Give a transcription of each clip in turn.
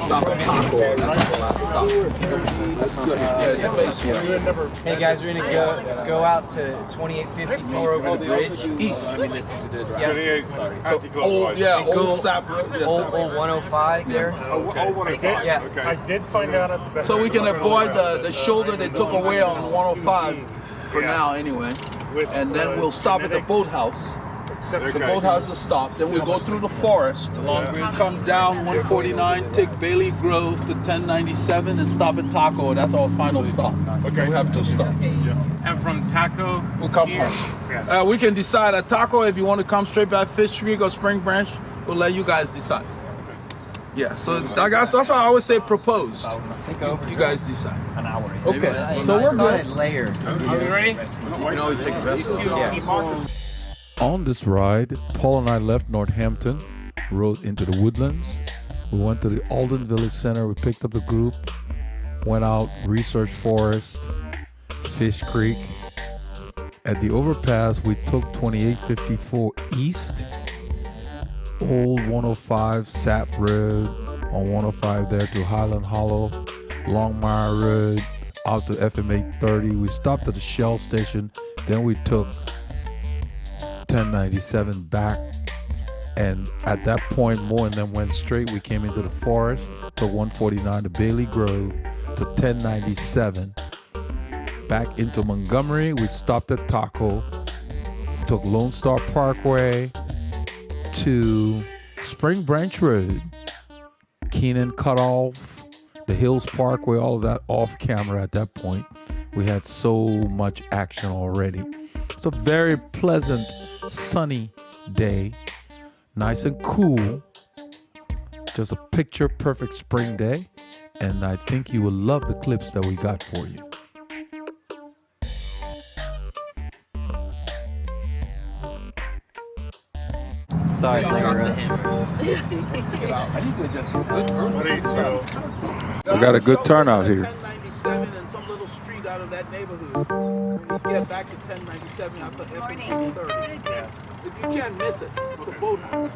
stop at Taco. That's the last stop. That's good. Hey guys, we're gonna go out to 2854 over the bridge. East. Yeah. Old Sapp Road. Old 105 there. Yeah. I did find out at the best. So we can avoid the shoulder they took away on 105 for now anyway. And then we'll stop at the boathouse. The boathouse will stop. Then we'll go through the forest. Come down 149, take Bailey Grove to 1097 and stop at Taco. That's our final stop. Okay. We have 2 stops. And from Taco, We'll come home. We can decide at Taco if you want to come straight by Fishcreek or Spring Branch. We'll let you guys decide. Yeah, so that's why I always say propose. You guys decide. An hour. Okay, so we're good. Layer. are we ready? We can always take a vessel. On this ride, Paul and I left Northampton, rode into the woodlands. We went to the Alden Village Center. We picked up the group, went out, researched forest, Fishcreek. At the overpass, we took 2854 East, Old 105 Sapp Road, on 105 there to Highland Hollow, Longmire Road, out to FM 830. We stopped at the Shell station, then we took 1097 back, and at that point Mo and them went straight. We came into the forest, took 149 to Bailey Grove to 1097 back into Montgomery. We stopped at Taco, took Lone Star Parkway to Spring Branch Road, Keenan cut off the Hills Parkway, all of that off camera. At that point we had so much action already. It's a very pleasant sunny day, nice and cool, just a picture perfect spring day, and I think you will love the clips that we got for you. Sorry, We got a good turnout here. 1097 and some little street out of that neighborhood. When you get back to 1097, I put FM 30. You can't miss it. It's a boathouse.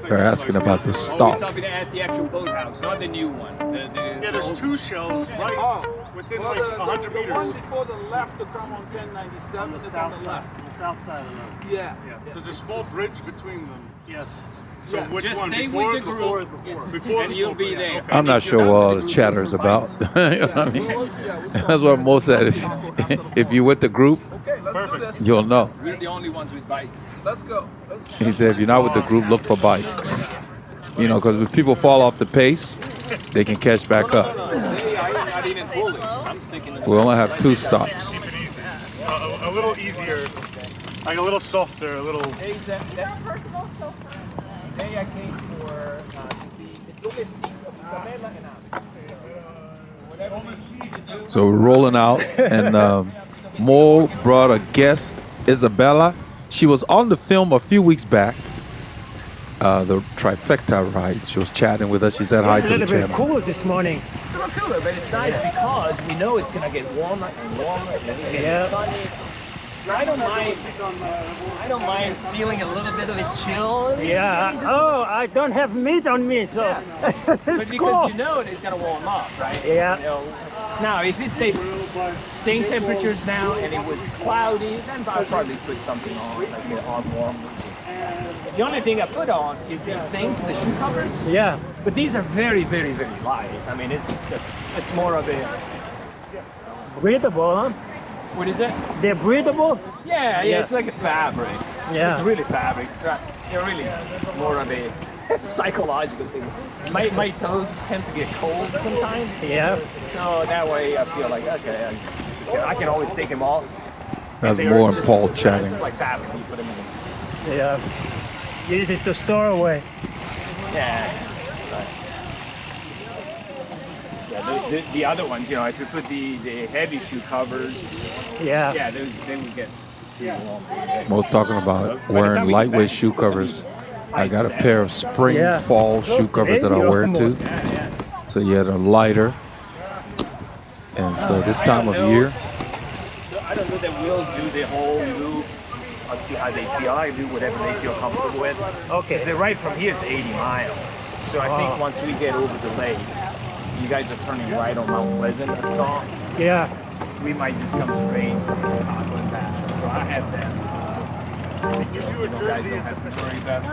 They're asking about the We're stop. stopping at the actual boathouse, not the new one. yeah, there's 2 shells right within Well, like 100 the meters. one before the left to come on 1097 is on the left. The south side of the road. Yeah. There's a small bridge between them. Yes. So Yeah. which Just one? stay Before with the before, group, before and the you'll be smoke, there. okay. I'm not sure what all the chatter is about. You know what I mean? That's what Mo said. If you're with the group, Okay, let's do this. you'll know. We're the only ones with bikes. Let's go. He said, if you're not with the group, look for bikes. You know, because if people fall off the pace, they can catch back up. Today I'm not even pulling. I'm sticking to the We only have 2 stops. A little easier, like a little softer, a little. Today I came for So we're rolling out, and Mo brought a guest, Isabella. She was on the film a few weeks back, the trifecta ride. She was chatting with us. She said hi to the It's a little bit channel. cooler this morning. It's a little cooler, but it's nice because we know it's gonna get warmer and warmer and then it's Yeah. sunny. I don't mind feeling a little bit of a chill. Yeah. Oh, I don't have meat on me, so But it's because cool. you know it's gonna warm up, right? Yeah. You know, now, if it stayed same temperatures now and it was cloudy, then I'll probably put something on, like an arm warmer. The only thing I put on is these things, the shoe covers. Yeah. But these are very, very, very light. I mean, it's just it's more of a, Breathable, huh? what is it? They're breathable. Yeah, Yeah. it's like a fabric. Yeah. It's really fabric. It's not, they're really more of a psychological thing. My toes tend to get cold sometimes. Yeah. So that way I feel like, okay, I can always take them off. That's They're Mo and just- Paul they're chatting. Just like fabric, you put them in. Yeah. Easy to store away. Yeah. Right. Yeah, the other ones, you know, if you put the heavy shoe covers, Yeah. yeah, they would get too warm. Mo's talking about wearing lightweight shoe covers. I got a pair of spring, Yeah. fall shoe covers that I wear too. So you had a lighter. And so this time of year, I don't know that we'll do the whole loop. I'll see how they feel. I do whatever they feel comfortable with. Okay. Because right from here it's 80 miles. So I think once we get over the lake, you guys are turning right on Mount Pleasant, I saw. Yeah. We might just come straight on that. So I have that. You guys don't have to worry about it.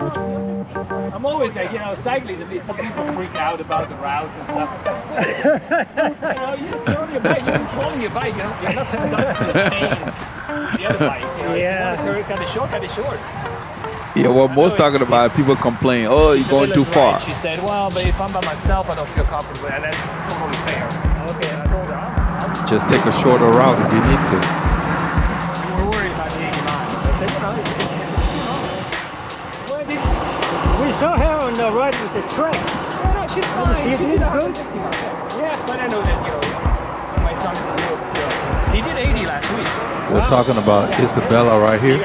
I'm always like, cycling, some people freak out about the routes and stuff. You're on your bike, you're controlling your bike, you're not stuck to the chain. The other bikes, if you want to cut it short, cut it short. Yeah, what Mo's talking about, people complain, oh, you're going too far. She said, well, but if I'm by myself, I don't feel comfortable, and that's totally fair. Okay, and I told her, Just take a shorter route if you need to. you were worried about the 80 miles. I said, We saw her on the ride with the truck. no, she's fine. She did good. Yeah, but I know that, my son's a little he did 80 last week. We're talking about Isabella right here.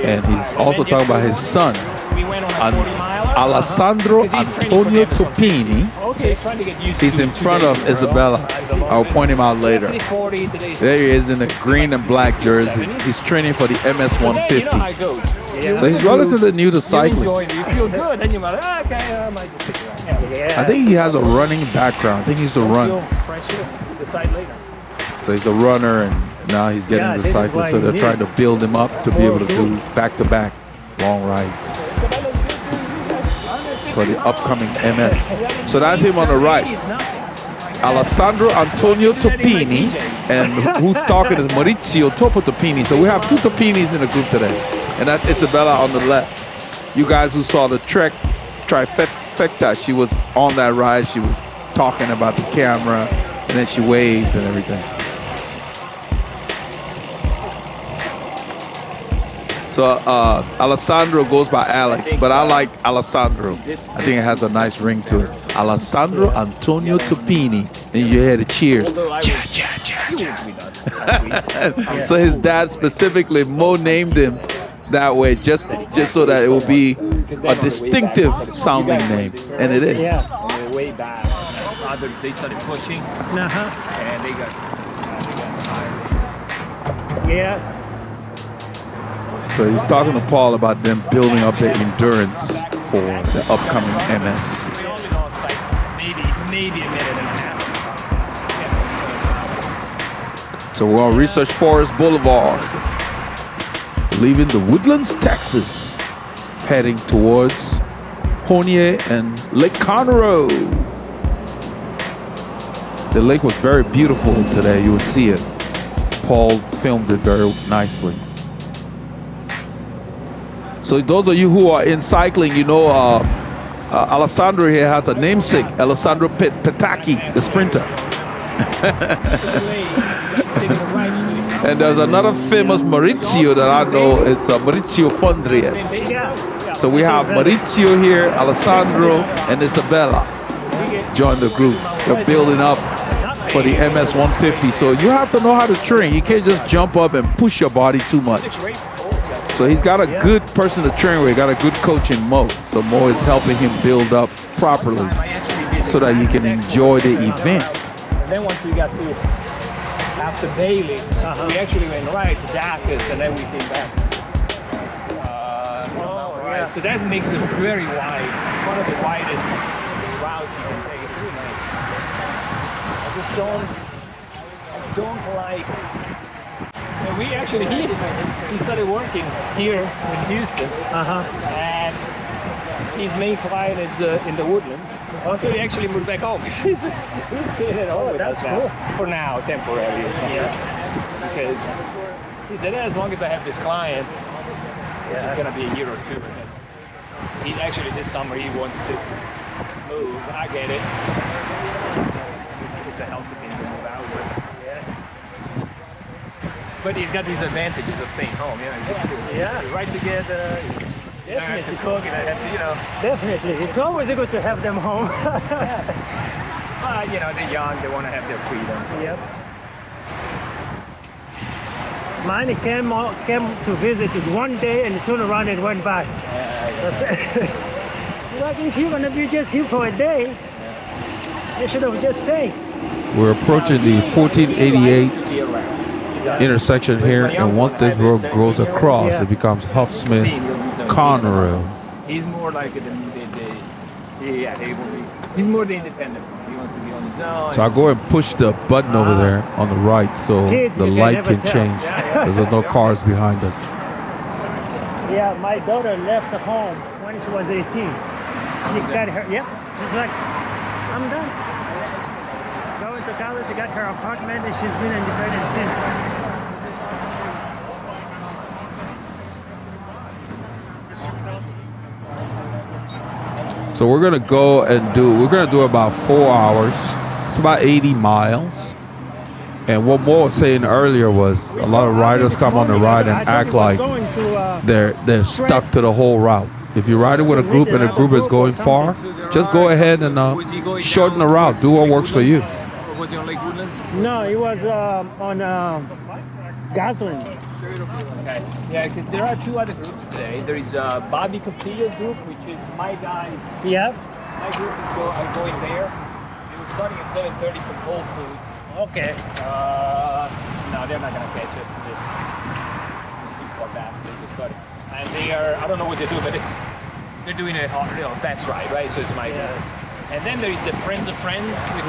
And he's also talking about his son, We went on a 40 miler. Alessandro Antonio Topini. Okay, trying to get used He's to in front of Isabella. I'll point him out later. There he is in a green and black jersey. He's training for the MS You know how 150. it goes. So he's relatively new to You cycling. enjoy it, you feel good, then you're like, okay, I might just stick around. Yeah. I think he has a running background. I think he used to run. Feel pressure, decide later. So he's a runner, and now he's getting into this is cycling. why So they're he trying to needs build him up to be able to do more back-to-back long rides for the upcoming MS. So that's him on the right, Alessandro Antonio Topini, and who's talking is Maurizio Topo Topini. So we have two Topinis in the group today, and that's Isabella on the left. You guys who saw the trifecta, she was on that ride. She was talking about the camera, and then she waved and everything. So Alessandro goes by Alex, but I like Alessandro. I think it has a nice ring to it. Alessandro Antonio Topini. And you hear the cheers. Cha, cha, cha, cha. So his dad specifically, Mo named him that way just so that it will be a distinctive sounding name. And it is. Yeah. Way back. Others, they started pushing, and they got tired. Yeah. So he's talking to Paul about them building up their endurance for the upcoming MS. We only lost like maybe a minute and a half. So we're on Research Forest Boulevard, leaving the Woodlands, Texas, heading towards Honier and Lake Conroe. The lake was very beautiful today. You will see it. Paul filmed it very nicely. So those of you who are in cycling, Alessandro here has a namesake, Alessandro Petacchi, the sprinter. And there's another famous Maurizio that I know. It's Maurizio Fondriest. So we have Maurizio here, Alessandro, and Isabella join the group. They're building up for the MS 150. So you have to know how to train. You can't just jump up and push your body too much. So he's got a good person to train with. He got a good coach in Mo. So Mo is helping him build up properly so that you can enjoy the event. And then once we got to after Bailey, we actually went right to Dacus, and then we came back. Right. So that makes it very wide. One of the widest routes you can take. It's really nice. I just don't like. And we actually he started working here in Houston, and his main client is in the Woodlands. So he actually moved back home. he's staying at home with us now. For now, temporarily. Because he said, as long as I have this client, it's gonna be a year or two. He actually this summer he wants to move. I get it. It's a healthy thing to move out with. But he's got these advantages of staying home, We're right together. Definitely cook, and I have to, Definitely. It's always good to have them home. They're young, they want to have their freedom. Yep. Mine came to visit it one day and turned around and went back. It's like if you're gonna be just here for a day, you should have just stayed. We're approaching the 1488 intersection here, and once this road goes across, it becomes Huffsmith, Conroe. He's more like the Yeah, he will be. He's more the independent. He wants to be on his own. So I go and push the button over there on the right so Kids, the you can light never can tell. change because there's no cars behind us. Yeah, my daughter left home when she was 18. She got her, yep. She's like, I'm done. Going to college, she got her apartment, and she's been independent since. So we're gonna go and we're gonna do about 4 hours. It's about 80 miles. And what Mo was saying earlier was a lot of riders come on the ride and act like they're stuck to the whole route. If you're riding with a group and the group is going far, just go ahead and shorten the route. Do what works for you. Or was he on Lake Woodlands? No, it was on gasoline. Okay. Yeah, because there are 2 other groups today. There is Bobby Castillo's group, which is my guys. Yep. My group is going there. It was starting at 7:30 from Whole Foods. Okay. No, they're not gonna catch us. They're too far back. They just started, and they are. I don't know what they do, but they're doing a fast ride, right? So it's my group. And then there is the Friends of Friends, which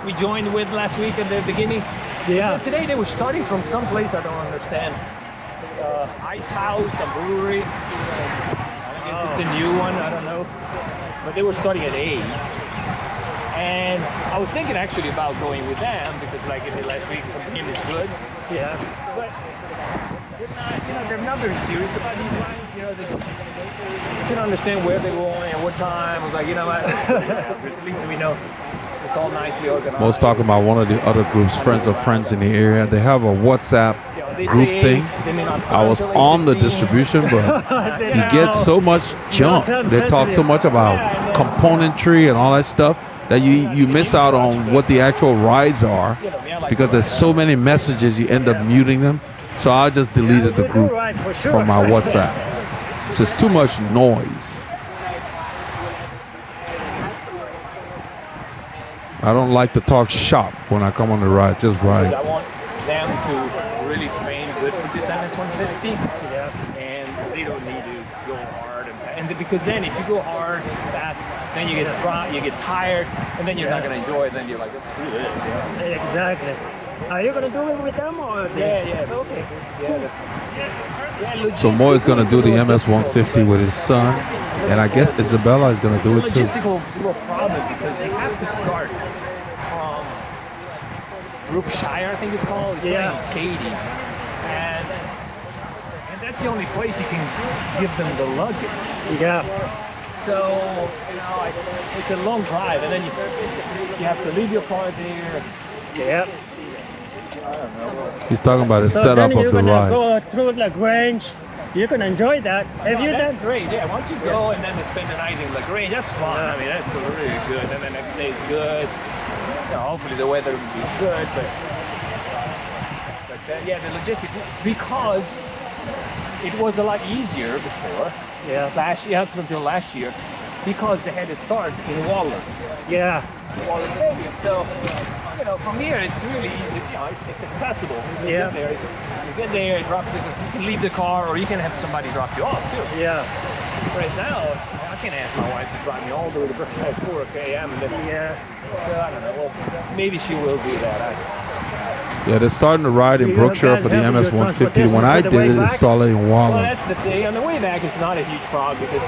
we joined with last week at the beginning. Yeah. But today they were starting from some place I don't understand. Ice House, a brewery. I guess it's a new one. I don't know. But they were starting at 8. And I was thinking actually about going with them because like in the last week the game is good. Yeah. But they're not very serious about these lines. They just couldn't understand where they're going and what time. I was like, you know what, at least we know it's all nicely organized. Most talking about one of the other groups, Friends of Friends in the area. They have a WhatsApp group thing. I was on the distribution, but you get so much junk. They talk so much about componentry and all that stuff that you miss out on what the actual rides are because there's so many messages you end up muting them. So I just deleted the group from my WhatsApp. Just too much noise. I don't like to talk shop when I come on the ride, just ride. I want them to really train good for this MS-150, and they don't need to go hard. And because then if you go hard, then you get dry, you get tired, and then you're not going to enjoy it. Then you're like, let's screw this. Exactly. Are you going to do it with them or? Yeah. Okay. So Mo is going to do the MS-150 with his son, and I guess Isabella is going to do it too. It's a logistical little problem because you have to start from Brookshire, I think it's called. It's like Katy. And that's the only place you can give them the luggage. Yeah. So, it's a long drive, and then you have to leave your car there. Yeah. I don't know. He's talking about the So setup then of the you're ride. gonna go through LaGrange. You can enjoy that. Have you That's done? great, yeah. Once you go and then to spend the night in LaGrange, that's fun. I mean, that's really good. And the next day is good. Hopefully the weather will be good, but the logistics, because it was a lot easier before. Yeah. Up until last year, because they had to start in Waller. Yeah. Waller Stadium. So, from here it's really easy. It's accessible. You get there. You get there, you can leave the car, or you can have somebody drop you off too. Yeah. Right now, I can ask my wife to drive me all the way to Berkshire at 4 a.m. and then, so I don't know. Well, maybe she will do that. Yeah, they're starting to ride in Brookshire for the MS-150. When I did it, it started in Well, Waller. that's the thing. On the way back, it's not a huge problem because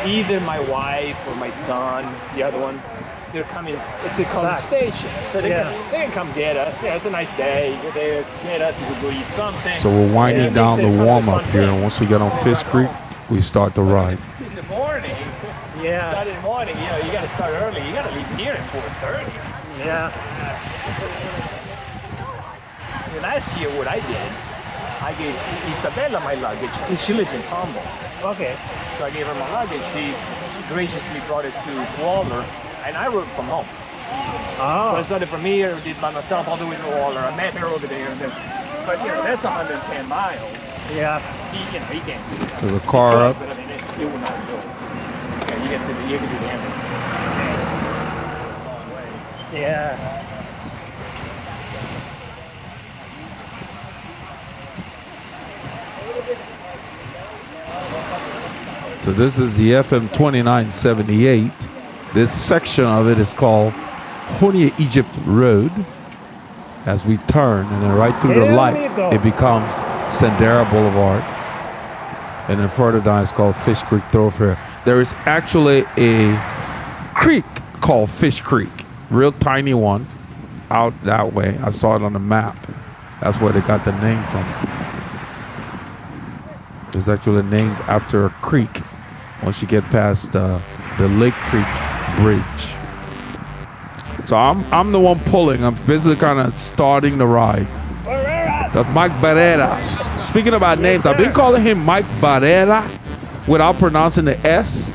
either my wife or my son, the other one, they're coming. It's a college station, so they can come get us. Yeah, it's a nice day. You're there, get us. We go eat something. So we're winding down the warm-up here, and once we get on Fishcreek, we start the ride. In the morning, Saturday morning, you got to start early. You got to leave here at 4:30. Yeah. Last year, what I did, I gave Isabella my luggage. She lives in Conroe. Okay. So I gave her my luggage. She graciously brought it to Waller, and I rode from home. Oh. So I started from here, did by myself all the way to Waller. I met her over there. But that's 110 miles. Yeah. He can't do that. There's a car up. But I mean, it will not do it. You can do the end. Long way. Yeah. So this is the FM 2978. This section of it is called Honia Egypt Road. As we turn and then right through the light, it becomes Sendera Boulevard. And then further down it's called Fish Creek Thoroughfare. There is actually a creek called Fish Creek, real tiny one out that way. I saw it on the map. That's where they got the name from. It's actually named after a creek once you get past the Lake Creek Bridge. So I'm the one pulling. I'm basically kind of starting the ride. That's Mike Barreras. Speaking about names, I've been calling him Mike Barrera without pronouncing the S,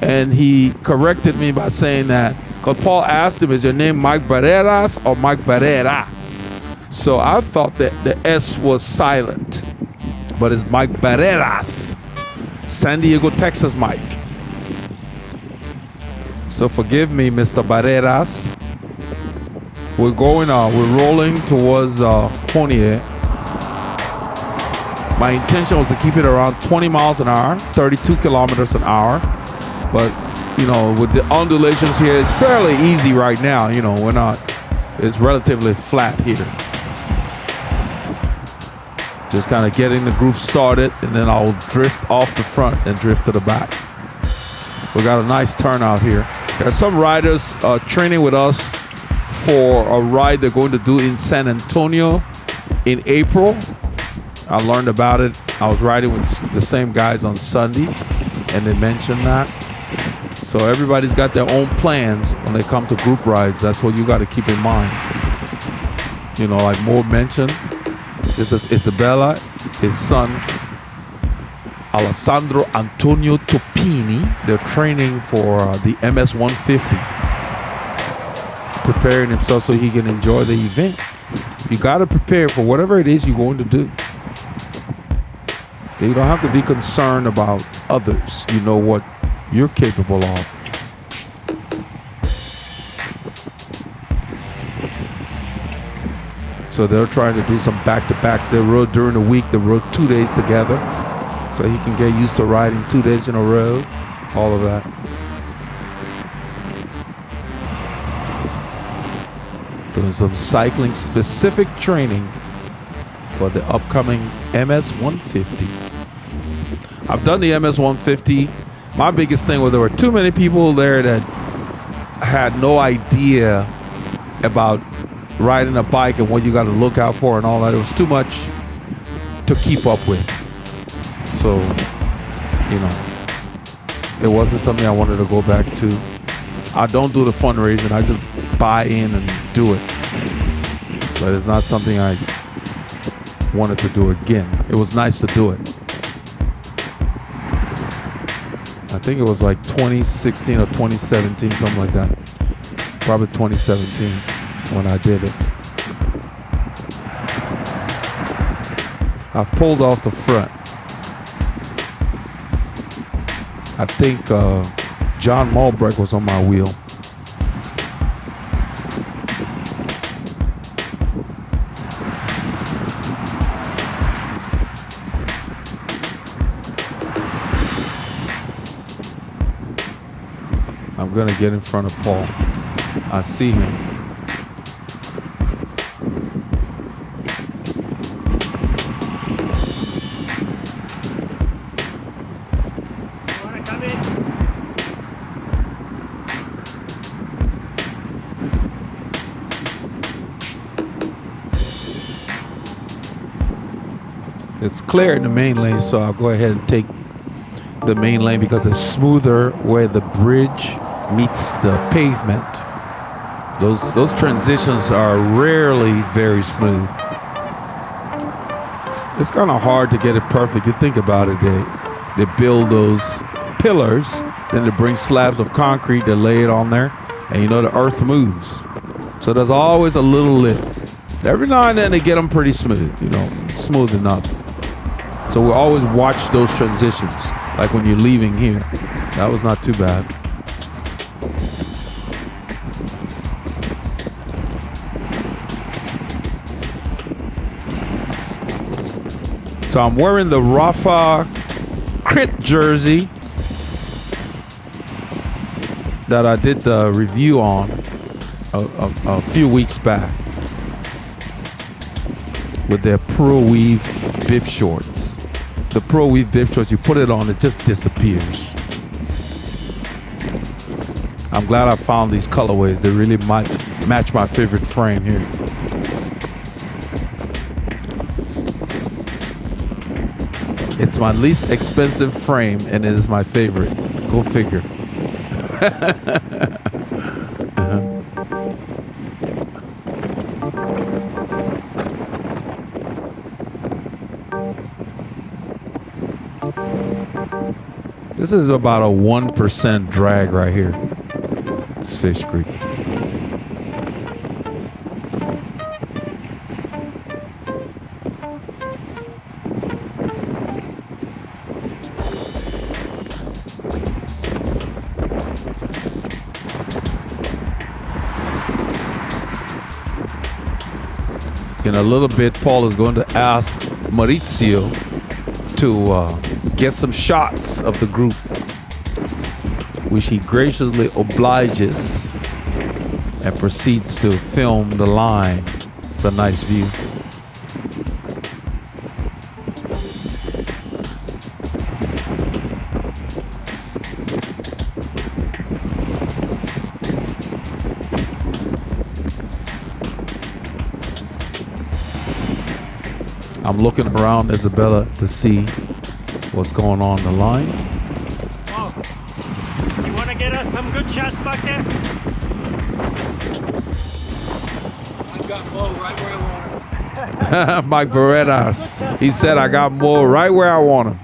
and he corrected me by saying that because Paul asked him, "Is your name Mike Barreras or Mike Barrera?" So I thought that the S was silent, but it's Mike Barreras, San Diego, Texas Mike. So forgive me, Mr. Barreras. We're rolling towards Honia. My intention was to keep it around 20 miles an hour, 32 kilometers an hour. But, you know, with the undulations here, it's fairly easy right now. You know, it's relatively flat here. Just kind of getting the group started, and then I'll drift off the front and drift to the back. We got a nice turnout here. There are some riders training with us for a ride they're going to do in San Antonio in April. I learned about it. I was riding with the same guys on Sunday, and they mentioned that. So everybody's got their own plans when they come to group rides. That's what you got to keep in mind. You know, like Mo mentioned, this is Isabella, his son, Alessandro Antonio Topini. They're training for the MS 150, preparing himself so he can enjoy the event. You got to prepare for whatever it is you're going to do. You don't have to be concerned about others. You know what you're capable of. So they're trying to do some back-to-backs. They rode during the week. They rode 2 days together, so he can get used to riding 2 days in a row. All of that. Doing some cycling-specific training for the upcoming MS 150. I've done the MS 150. My biggest thing was there were too many people there that had no idea about riding a bike and what you got to look out for and all that. It was too much to keep up with. So, you know, it wasn't something I wanted to go back to. I don't do the fundraising. I just buy in and do it. But it's not something I wanted to do again. It was nice to do it. I think it was like 2016 or 2017, something like that. Probably 2017 when I did it. I've pulled off the front. I think John Malbrecht was on my wheel. I'm gonna get in front of Paul. I see him. Wanna come in? It's clear in the main lane, so I'll go ahead and take the main lane because it's smoother where the bridge meets the pavement. Those transitions are rarely very smooth. It's kind of hard to get it perfect. You think about it, they build those pillars, then they bring slabs of concrete, they lay it on there, and you know the earth moves. So there's always a little lip. Every now and then they get them pretty smooth, you know, smooth enough. So we always watch those transitions, like when you're leaving here. That was not too bad. So I'm wearing the Rafa Crit jersey that I did the review on a few weeks back with their Pro Weave bib shorts. The Pro Weave bib shorts, you put it on, it just disappears. I'm glad I found these colorways. They really match my favorite frame here. It's my least expensive frame, and it is my favorite. Go figure. This is about a 1% drag right here. It's Fishcreek. In a little bit, Paul is going to ask Maurizio to get some shots of the group, which he graciously obliges and proceeds to film the line. It's a nice view. I'm looking around Isabella to see what's going on the line. Oh, you want to get us some good shots back there? I got Mo right where I want him. Mike Berettas. He said I got more right where I want him.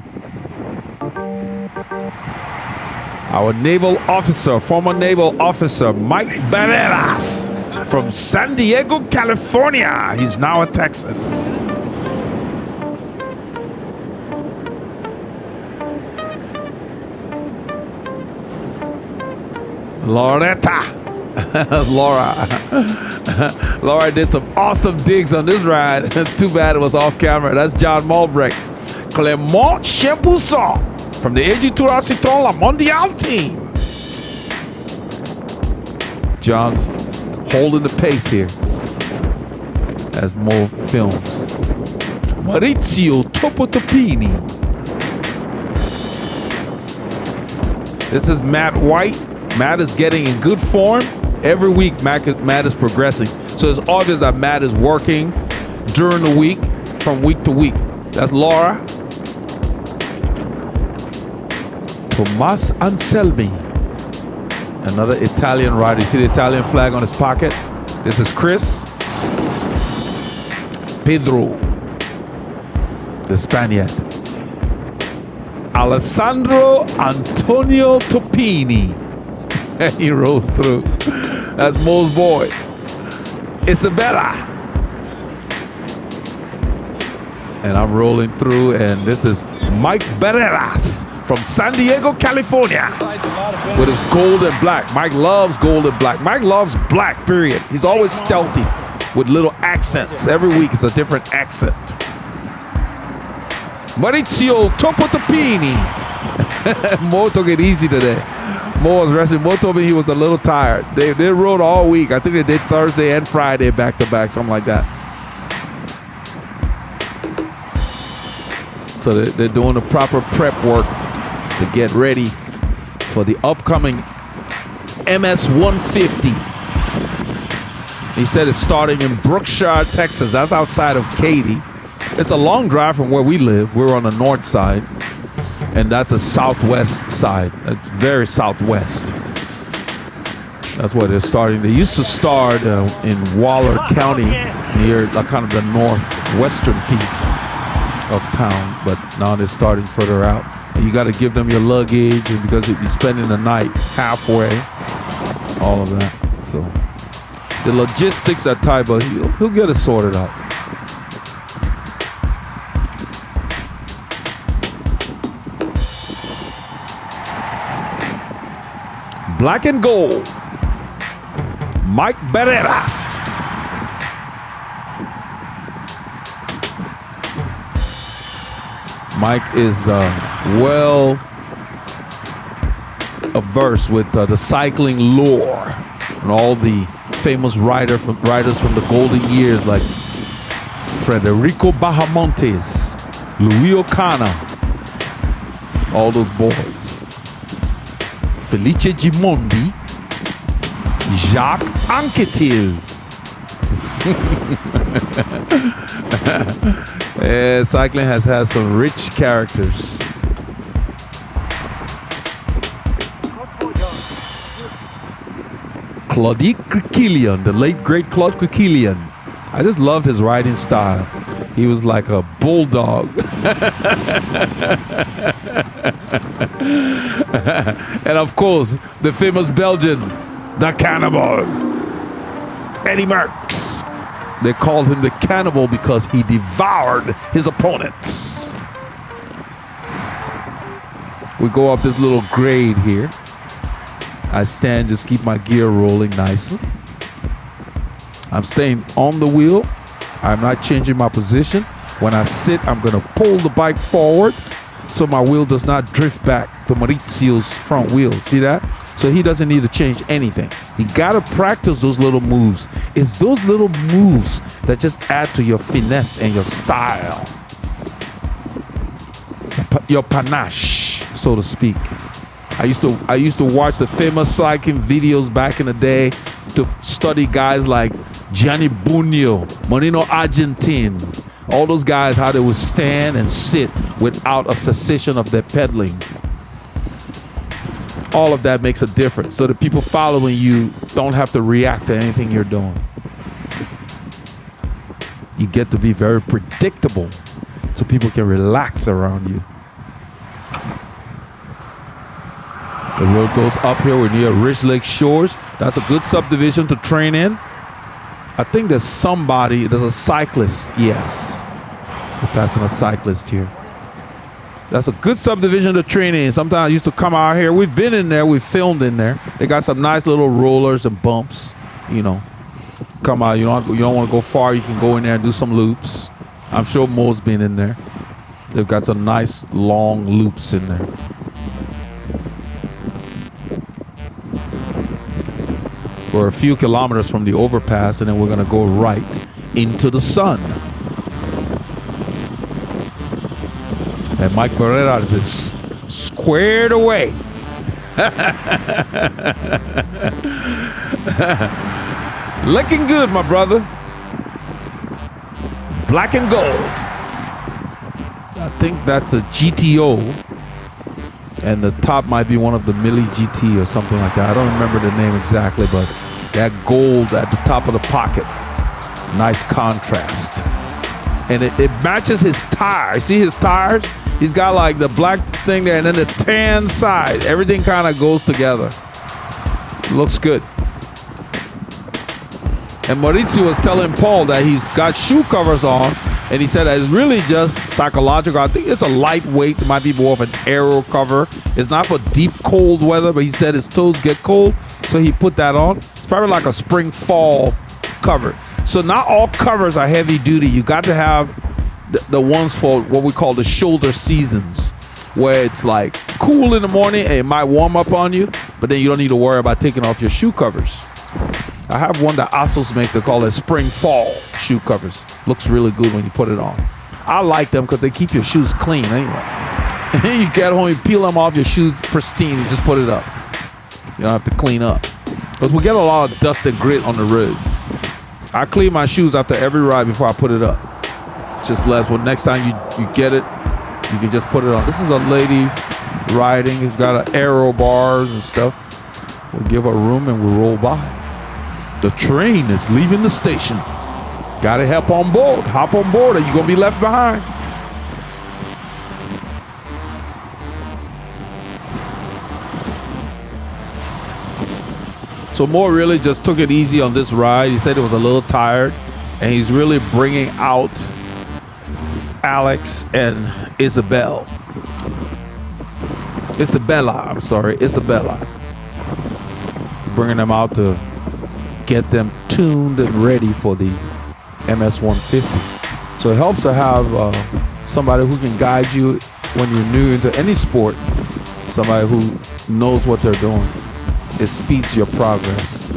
Our naval officer, former naval officer, Mike Berettas from San Diego, California. He's now a Texan. Loretta. Laura did some awesome digs on this ride. Too bad it was off camera. That's John Malbrecht. Clément Champousson from the AG Tour Citron La Mondiale team. John's holding the pace here as more films. Maurizio Topotopini. This is Matt White. Matt is getting in good form. Every week, Matt is progressing. So it's obvious that Matt is working during the week, from week to week. That's Laura. Tomas Anselmi. Another Italian rider. You see the Italian flag on his pocket? This is Chris. Pedro, the Spaniard. Alessandro Antonio Topini. He rolls through. That's Mo's boy. Isabella. And I'm rolling through, and this is Mike Berettas from San Diego, California, with his gold and black. Mike loves gold and black. Mike loves black, period. He's always stealthy with little accents. Every week is a different accent. Maurizio Topotopini. Mo took it easy today. Mo was resting. Mo told me he was a little tired. They rode all week. I think they did Thursday and Friday back to back, something like that. So they're doing the proper prep work to get ready for the upcoming MS 150. He said it's starting in Brookshire, Texas. That's outside of Katy. It's a long drive from where we live. We're on the north side. And that's the southwest side. That's very southwest. That's where they're starting. They used to start in Waller County, near kind of the northwestern piece of town, but now they're starting further out. And you got to give them your luggage, and because you'll be spending the night halfway, all of that. So the logistics at Taiba, he'll get it sorted out. Black and gold, Mike Berettas. Mike is well a verse with the cycling lore and all the famous riders from the golden years like Federico Bahamontes, Louis O'Connor, all those boys, Felice Gimondi, Jacques Anquetil. Yeah, cycling has had some rich characters. Claude Quicquillian, the late great Claude Quicquillian. I just loved his riding style. He was like a bulldog. And of course, the famous Belgian, the cannibal, Eddie Merckx. They called him the cannibal because he devoured his opponents. We go up this little grade here. I stand, just keep my gear rolling nicely. I'm staying on the wheel. I'm not changing my position. When I sit, I'm gonna pull the bike forward so my wheel does not drift back to Maurizio's front wheel. See that? So he doesn't need to change anything. You gotta practice those little moves. It's those little moves that just add to your finesse and your style. Your panache, so to speak. I used to watch the famous cycling videos back in the day to study guys like Gianni Bugno, Monino Argentine, all those guys, how they would stand and sit without a cessation of their pedaling. All of that makes a difference. So the people following you don't have to react to anything you're doing. You get to be very predictable so people can relax around you. The road goes up here. We're near Ridge Lake Shores. That's a good subdivision to train in. I think there's a cyclist. Yes. We're passing a cyclist here. That's a good subdivision to train in. Sometimes I used to come out here. We've been in there. We've filmed in there. They got some nice little rollers and bumps. You know, come out. You don't want to go far. You can go in there and do some loops. I'm sure Mo's been in there. They've got some nice long loops in there. We're a few kilometers from the overpass, and then we're going to go right into the sun. And Mike Barrera is squared away. Looking good, my brother. Black and gold. I think that's a GTO. And the top might be one of the Millie GT or something like that. I don't remember the name exactly, but that gold at the top of the pocket. Nice contrast. And it matches his tires. See his tires? He's got like the black thing there and then the tan side. Everything kind of goes together. Looks good. And Maurizio was telling Paul that he's got shoe covers on, and he said that it's really just psychological. I think it's a lightweight. It might be more of an aero cover. It's not for deep cold weather, but he said his toes get cold, so he put that on. It's probably like a spring-fall cover. So not all covers are heavy duty. You got to have the ones for what we call the shoulder seasons, where it's like cool in the morning and it might warm up on you, but then you don't need to worry about taking off your shoe covers. I have one that Asos makes. They call it spring-fall shoe covers. Looks really good when you put it on. I like them because they keep your shoes clean anyway. And then you get home, you peel them off, your shoes pristine, you just put it up. You don't have to clean up. Because we get a lot of dust and grit on the road. I clean my shoes after every ride before I put it up. Just less. Well, next time you get it, you can just put it on. This is a lady riding. It's got aero bars and stuff. We'll give her room and we'll roll by. The train is leaving the station. Gotta hop on board or you're gonna be left behind. So Mo really just took it easy on this ride. He said he was a little tired, and he's really bringing out Alex and Isabella. Bringing them out to get them tuned and ready for the MS-150. So it helps to have somebody who can guide you when you're new into any sport. Somebody who knows what they're doing. It speeds your progress.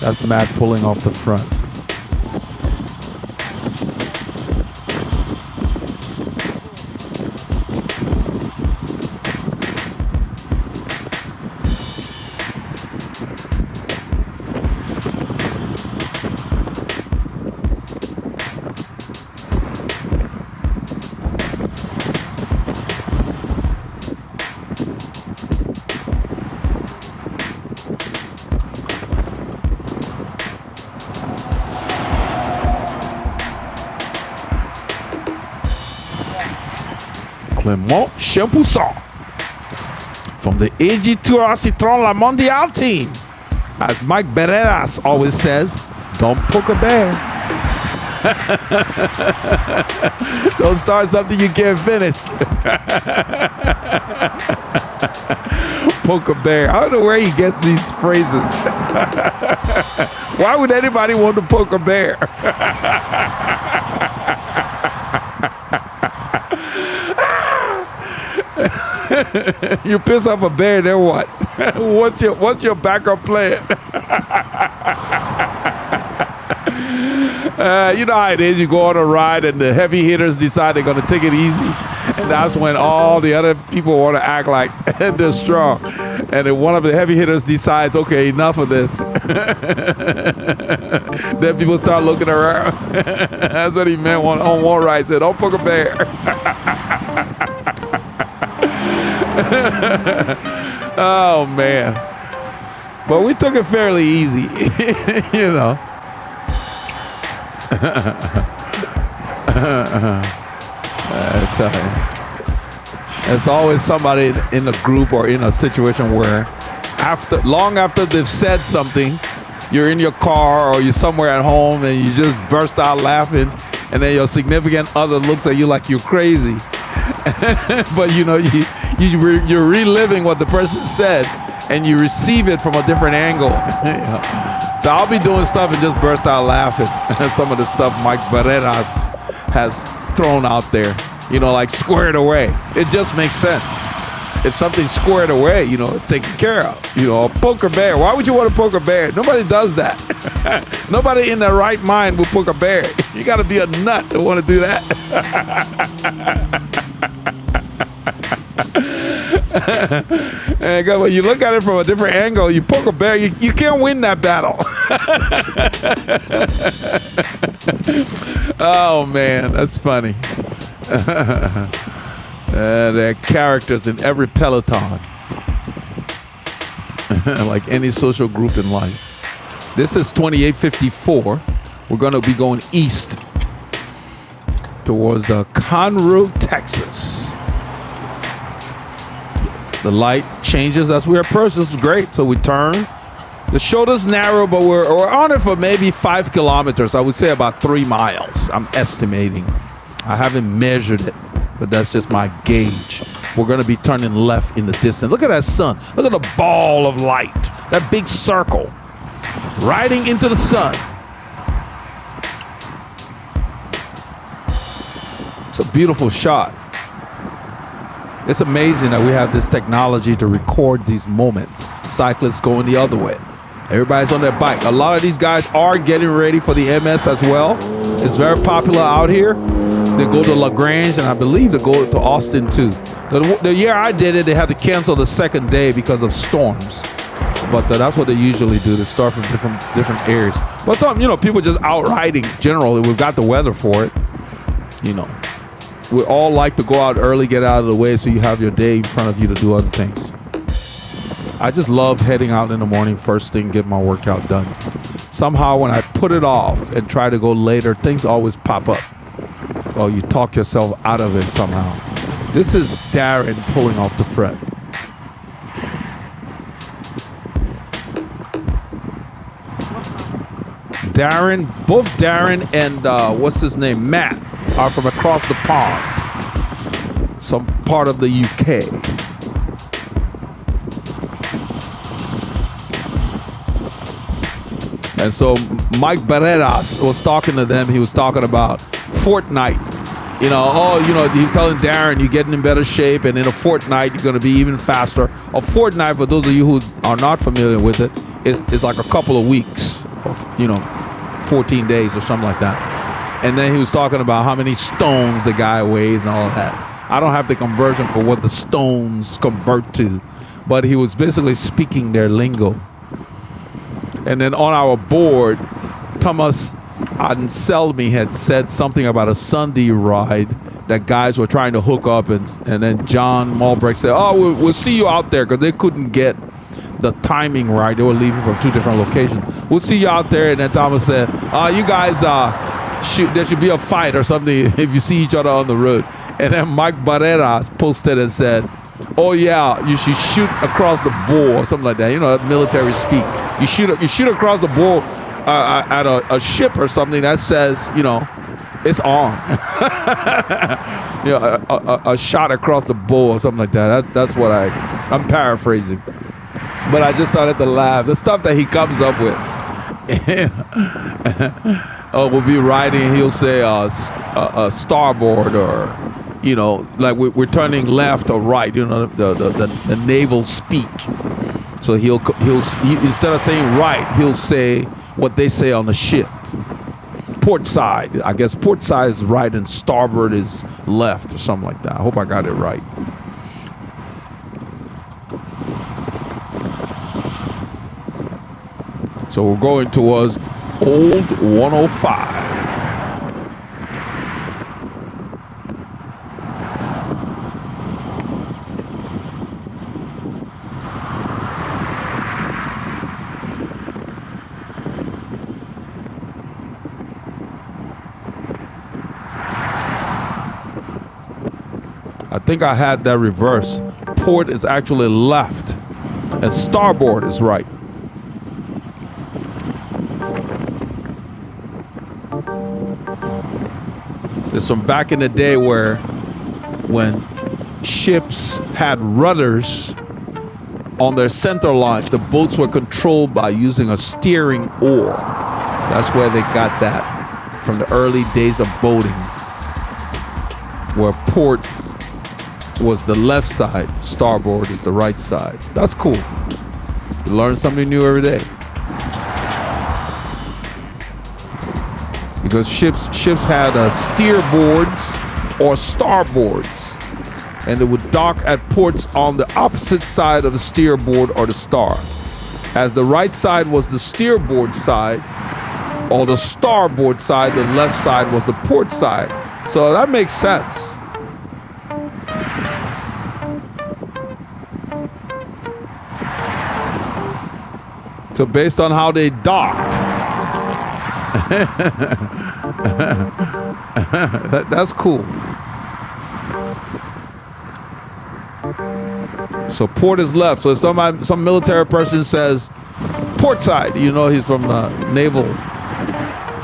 That's Matt pulling off the front. Clément Champousson from the AG Tour Citron La Mondiale team. As Mike Bereras always says, don't poke a bear. Don't start something you can't finish. Poke a bear. I don't know where he gets these phrases. Why would anybody want to poke a bear? You piss off a bear, then what? What's your backup plan? You know how it is. You go on a ride and the heavy hitters decide they're going to take it easy. And that's when all the other people want to act like they're strong. And then one of the heavy hitters decides, okay, enough of this. Then people start looking around. That's what he meant on one ride. Said, don't poke a bear. Oh, man. But we took it fairly easy, you know. I tell you, there's always somebody in a group or in a situation where long after they've said something, you're in your car or you're somewhere at home and you just burst out laughing, and then your significant other looks at you like you're crazy. But you know, you're reliving what the person said and you receive it from a different angle. You know? So I'll be doing stuff and just burst out laughing at some of the stuff Mike Barreras has thrown out there, you know, like squared away. It just makes sense. If something's squared away, you know, it's taken care of. You know, a poke a bear. Why would you want to poke a bear? Nobody does that. Nobody in their right mind will poke a bear. You got to be a nut to want to do that. And when you look at it from a different angle, you poke a bear, you can't win that battle. Oh man, that's funny. There are characters in every peloton. Like any social group in life. This is 2854. We're going to be going east towards Conroe, Texas. The light changes as we approach. This is great. So we turn. The shoulder's narrow, but we're on it for maybe 5 kilometers. I would say about 3 miles. I'm estimating. I haven't measured it, but that's just my gauge. We're going to be turning left in the distance. Look at that sun. Look at the ball of light. That big circle riding into the sun. It's a beautiful shot. It's amazing that we have this technology to record these moments. Cyclists going the other way. Everybody's on their bike. A lot of these guys are getting ready for the MS as well. It's very popular out here. They go to La Grange, and I believe they go to Austin too. The year I did it, they had to cancel the second day because of storms. But that's what they usually do. They start from different areas. But some, you know, people just out riding. Generally, we've got the weather for it. You know, we all like to go out early, get out of the way, so you have your day in front of you to do other things. I just love heading out in the morning, first thing, get my workout done. Somehow, when I put it off and try to go later, things always pop up. Or you talk yourself out of it somehow. This is Darren pulling off the front. Both Darren and what's his name, Matt, are from across the pond, some part of the UK. And so Mike Barreras was talking to them. He was talking about Fortnite You know, he's telling Darren you're getting in better shape, and in a fortnight you're going to be even faster. A fortnight, for those of you who are not familiar with it, is like a couple of weeks, or, 14 days or something like that. And then he was talking about how many stones the guy weighs and all of that. I don't have the conversion for what the stones convert to, but he was basically speaking their lingo. And then on our board, Thomas Anselmi had said something about a Sunday ride that guys were trying to hook up, and then John Malbrecht said, "Oh, we'll see you out there," because they couldn't get the timing right. They were leaving from 2 different locations. "We'll see you out there." And then Thomas said, "You guys, there should be a fight or something if you see each other on the road." And then Mike Barreras posted and said, "Oh yeah, you should shoot across the bow," or something like that. Military speak. You shoot across the bow at a ship or something that says, it's on. A shot across the bow or something like that. That's what I'm paraphrasing. But I just started to laugh. The stuff that he comes up with. We'll be riding, he'll say a starboard, or like we're turning left or right, the naval speak. So he'll instead of saying right, he'll say what they say on the ship. Port side, I guess port side is right and starboard is left or something like that. I hope I got it right. So we're going towards Old 105. I think I had that reverse. Port is actually left and starboard is right. It's from back in the day when ships had rudders on their center lines, the boats were controlled by using a steering oar. That's where they got that from the early days of boating, where port was the left side, starboard is the right side. That's cool. You learn something new every day. Because ships had steerboards or starboards, and they would dock at ports on the opposite side of the steerboard or the star. As the right side was the steerboard side, or the starboard side, the left side was the port side. So that makes sense. So based on how they docked, that's cool. So port is left. So if some military person says port side, he's from the naval,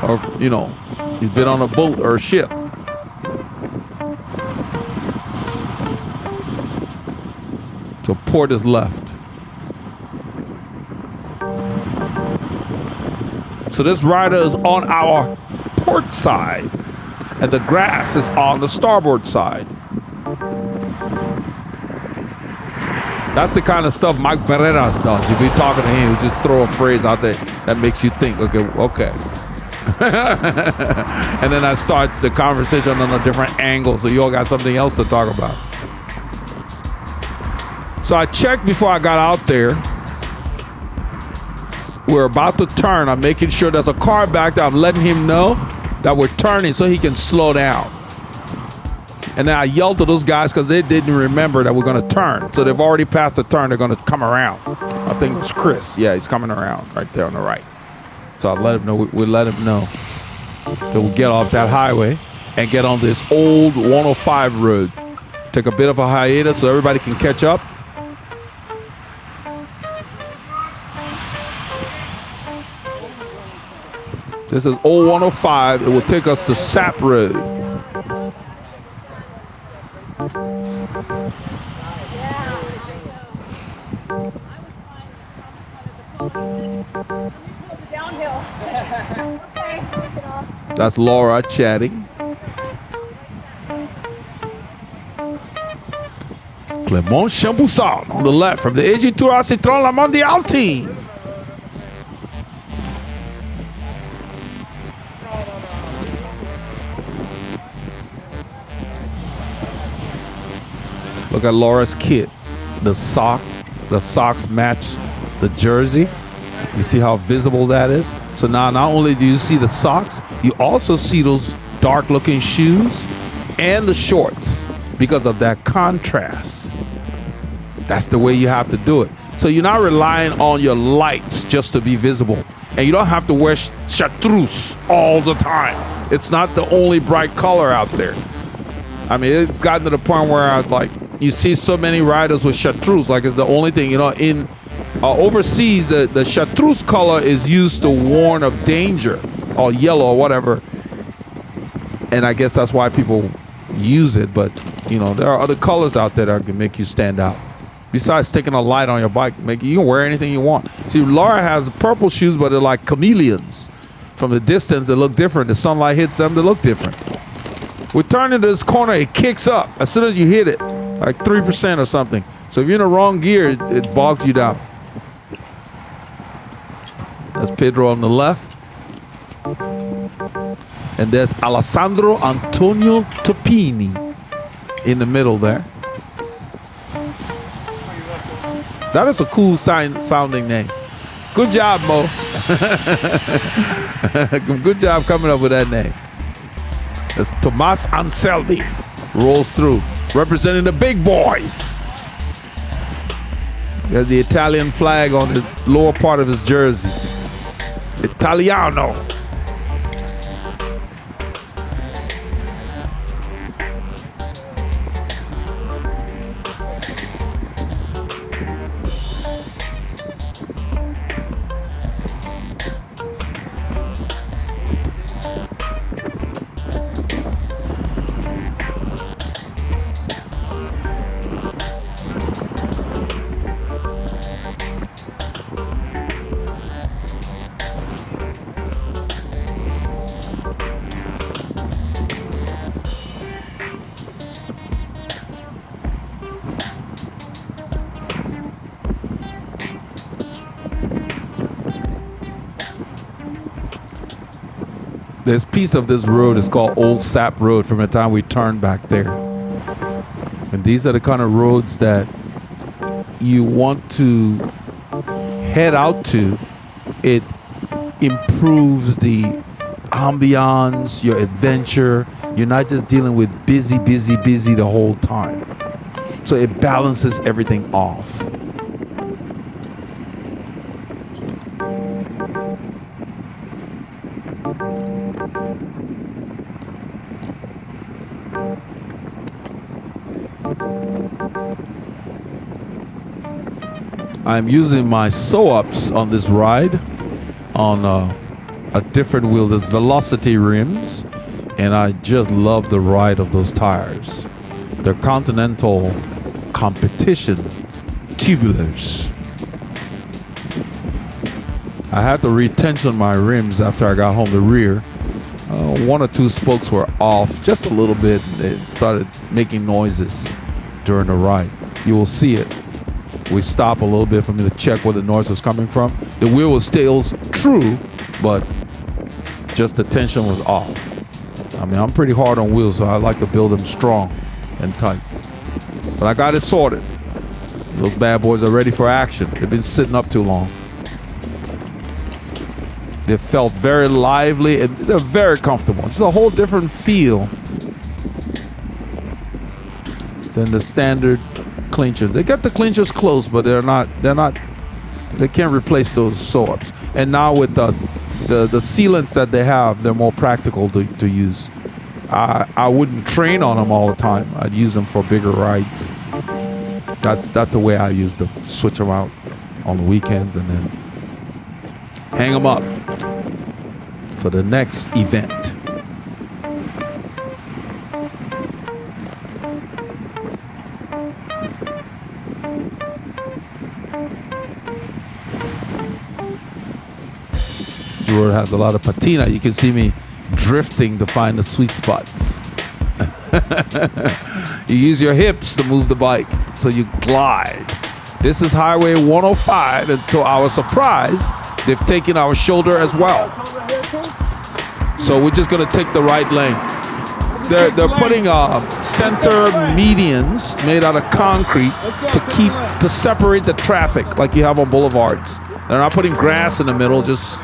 or he's been on a boat or a ship. So port is left. So this rider is on our port side, and the grass is on the starboard side. That's the kind of stuff Mike Barreras does. You'll be talking to him, he'll just throw a phrase out there that makes you think, okay. And then that starts the conversation on a different angle, so you all got something else to talk about. So I checked before I got out there. We're about to turn. I'm making sure there's a car back there. I'm letting him know that we're turning so he can slow down. And then I yelled to those guys because they didn't remember that we're going to turn. So they've already passed the turn. They're going to come around. I think it was Chris. Yeah, he's coming around right there on the right. So I let him know. We let him know. So we'll get off that highway and get on this old 105 road. Take a bit of a hiatus so everybody can catch up. This is old 105. It will take us to Sapp Road. That's Laura chatting. Clément Chambousson on the left from the AG Tour Citron La Mondiale team. Look at Laura's kit. The socks match the jersey. You see how visible that is? So now not only do you see the socks, you also see those dark looking shoes and the shorts because of that contrast. That's the way you have to do it. So you're not relying on your lights just to be visible. And you don't have to wear chartreuse all the time. It's not the only bright color out there. I mean, it's gotten to the point where you see so many riders with chartreuse, like it's the only thing, in overseas, the chartreuse color is used to warn of danger, or yellow or whatever. And I guess that's why people use it. But, there are other colors out there that can make you stand out. Besides sticking a light on your bike, you can wear anything you want. See, Laura has purple shoes, but they're like chameleons. From the distance, they look different. The sunlight hits them, they look different. We turn into this corner, it kicks up as soon as you hit it, like 3% or something. So if you're in the wrong gear, it bogs you down. That's Pedro on the left. And there's Alessandro Antonio Topini in the middle there. That is a cool sounding name. Good job, Mo. Good job coming up with that name. That's Tomas Anselmi rolls through, representing the big boys. He has the Italian flag on the lower part of his jersey. Italiano. This piece of this road is called Old Sapp Road from the time we turned back there. And these are the kind of roads that you want to head out to. It improves the ambiance, your adventure. You're not just dealing with busy the whole time. So it balances everything off. I'm using my sew-ups on this ride on a different wheel, this Velocity rims, and I just love the ride of those tires. They're Continental Competition tubulars. I had to retension my rims after I got home, the rear. One or two spokes were off just a little bit. They started making noises during the ride. You will see it. We stopped a little bit for me to check where the noise was coming from. The wheel was still true, but just the tension was off. I mean, I'm pretty hard on wheels, so I like to build them strong and tight. But I got it sorted. Those bad boys are ready for action. They've been sitting up too long. They felt very lively and they're very comfortable. It's a whole different feel than the standard clinchers. They got the clinchers close, but they can't replace those sew-ups. And now with the sealants that they have, they're more practical to use. I wouldn't train on them all the time. I'd use them for bigger rides. That's the way I use them. Switch them out on the weekends and then hang them up for the next event. The road has a lot of patina. You can see me drifting to find the sweet spots. You use your hips to move the bike. So you glide. This is Highway 105, and to our surprise, they've taken our shoulder as well. So we're just gonna take the right lane. They're putting center medians made out of concrete to separate the traffic like you have on boulevards. They're not putting grass in the middle, just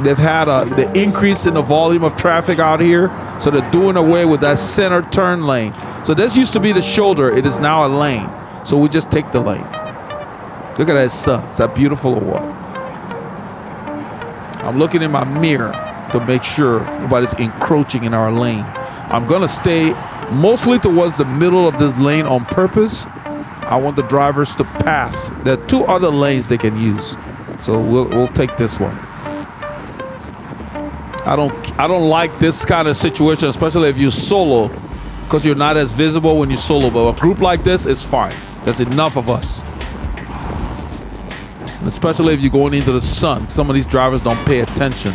they've had the increase in the volume of traffic out here, so they're doing away with that center turn lane. So this used to be the shoulder, it is now a lane. So we just take the lane. Look at that sun, is that beautiful or what? I'm looking in my mirror to make sure nobody's encroaching in our lane. I'm gonna stay mostly towards the middle of this lane on purpose. I want the drivers to pass. There are 2 other lanes they can use. So we'll take this one. I don't like this kind of situation, especially if you solo, because you're not as visible when you solo. But a group like this is fine. There's enough of us. Especially if you're going into the sun. Some of these drivers don't pay attention.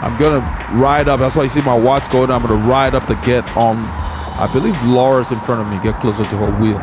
I'm gonna ride up. That's why you see my watts going. I'm gonna ride up to get on. I believe Laura's in front of me. Get closer to her wheel.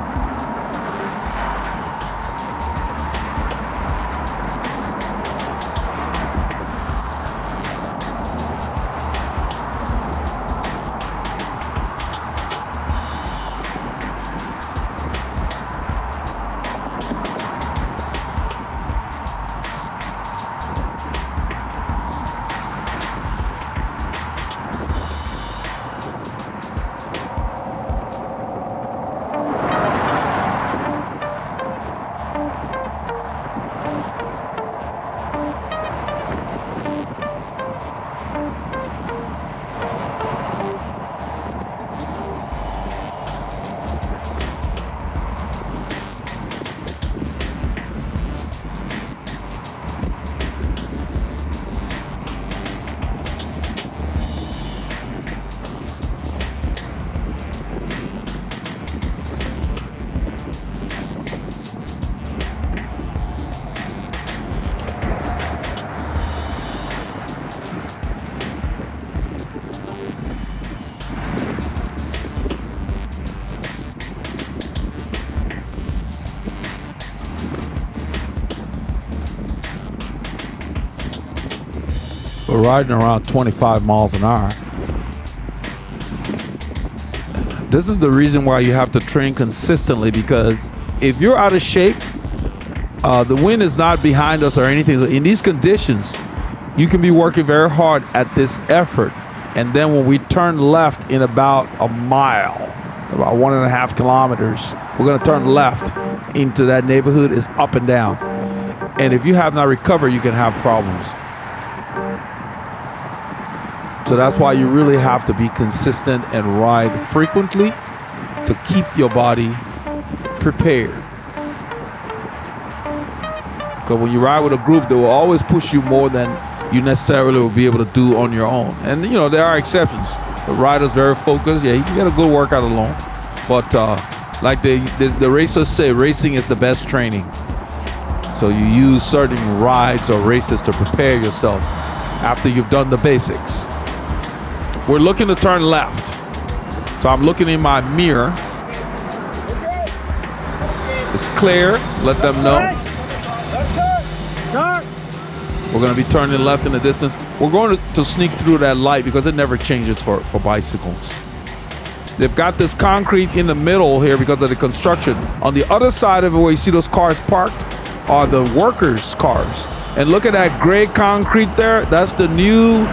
We're riding around 25 miles an hour. This is the reason why you have to train consistently, because if you're out of shape, the wind is not behind us or anything. In these conditions, you can be working very hard at this effort. And then when we turn left in about a mile, about 1.5 kilometers, we're gonna turn left into that neighborhood. Is up and down. And if you have not recovered, you can have problems. So that's why you really have to be consistent and ride frequently to keep your body prepared. Because when you ride with a group, they will always push you more than you necessarily will be able to do on your own. And you know, there are exceptions. The rider's very focused. Yeah, you can get a good workout alone. But like the racers say, racing is the best training. So you use certain rides or races to prepare yourself after you've done the basics. We're looking to turn left. So I'm looking in my mirror. It's clear. Let them know. We're going to be turning left in the distance. We're going to sneak through that light because it never changes for bicycles. They've got this concrete in the middle here because of the construction. On the other side of it, where you see those cars parked, are the workers' cars. And look at that gray concrete there. That's the new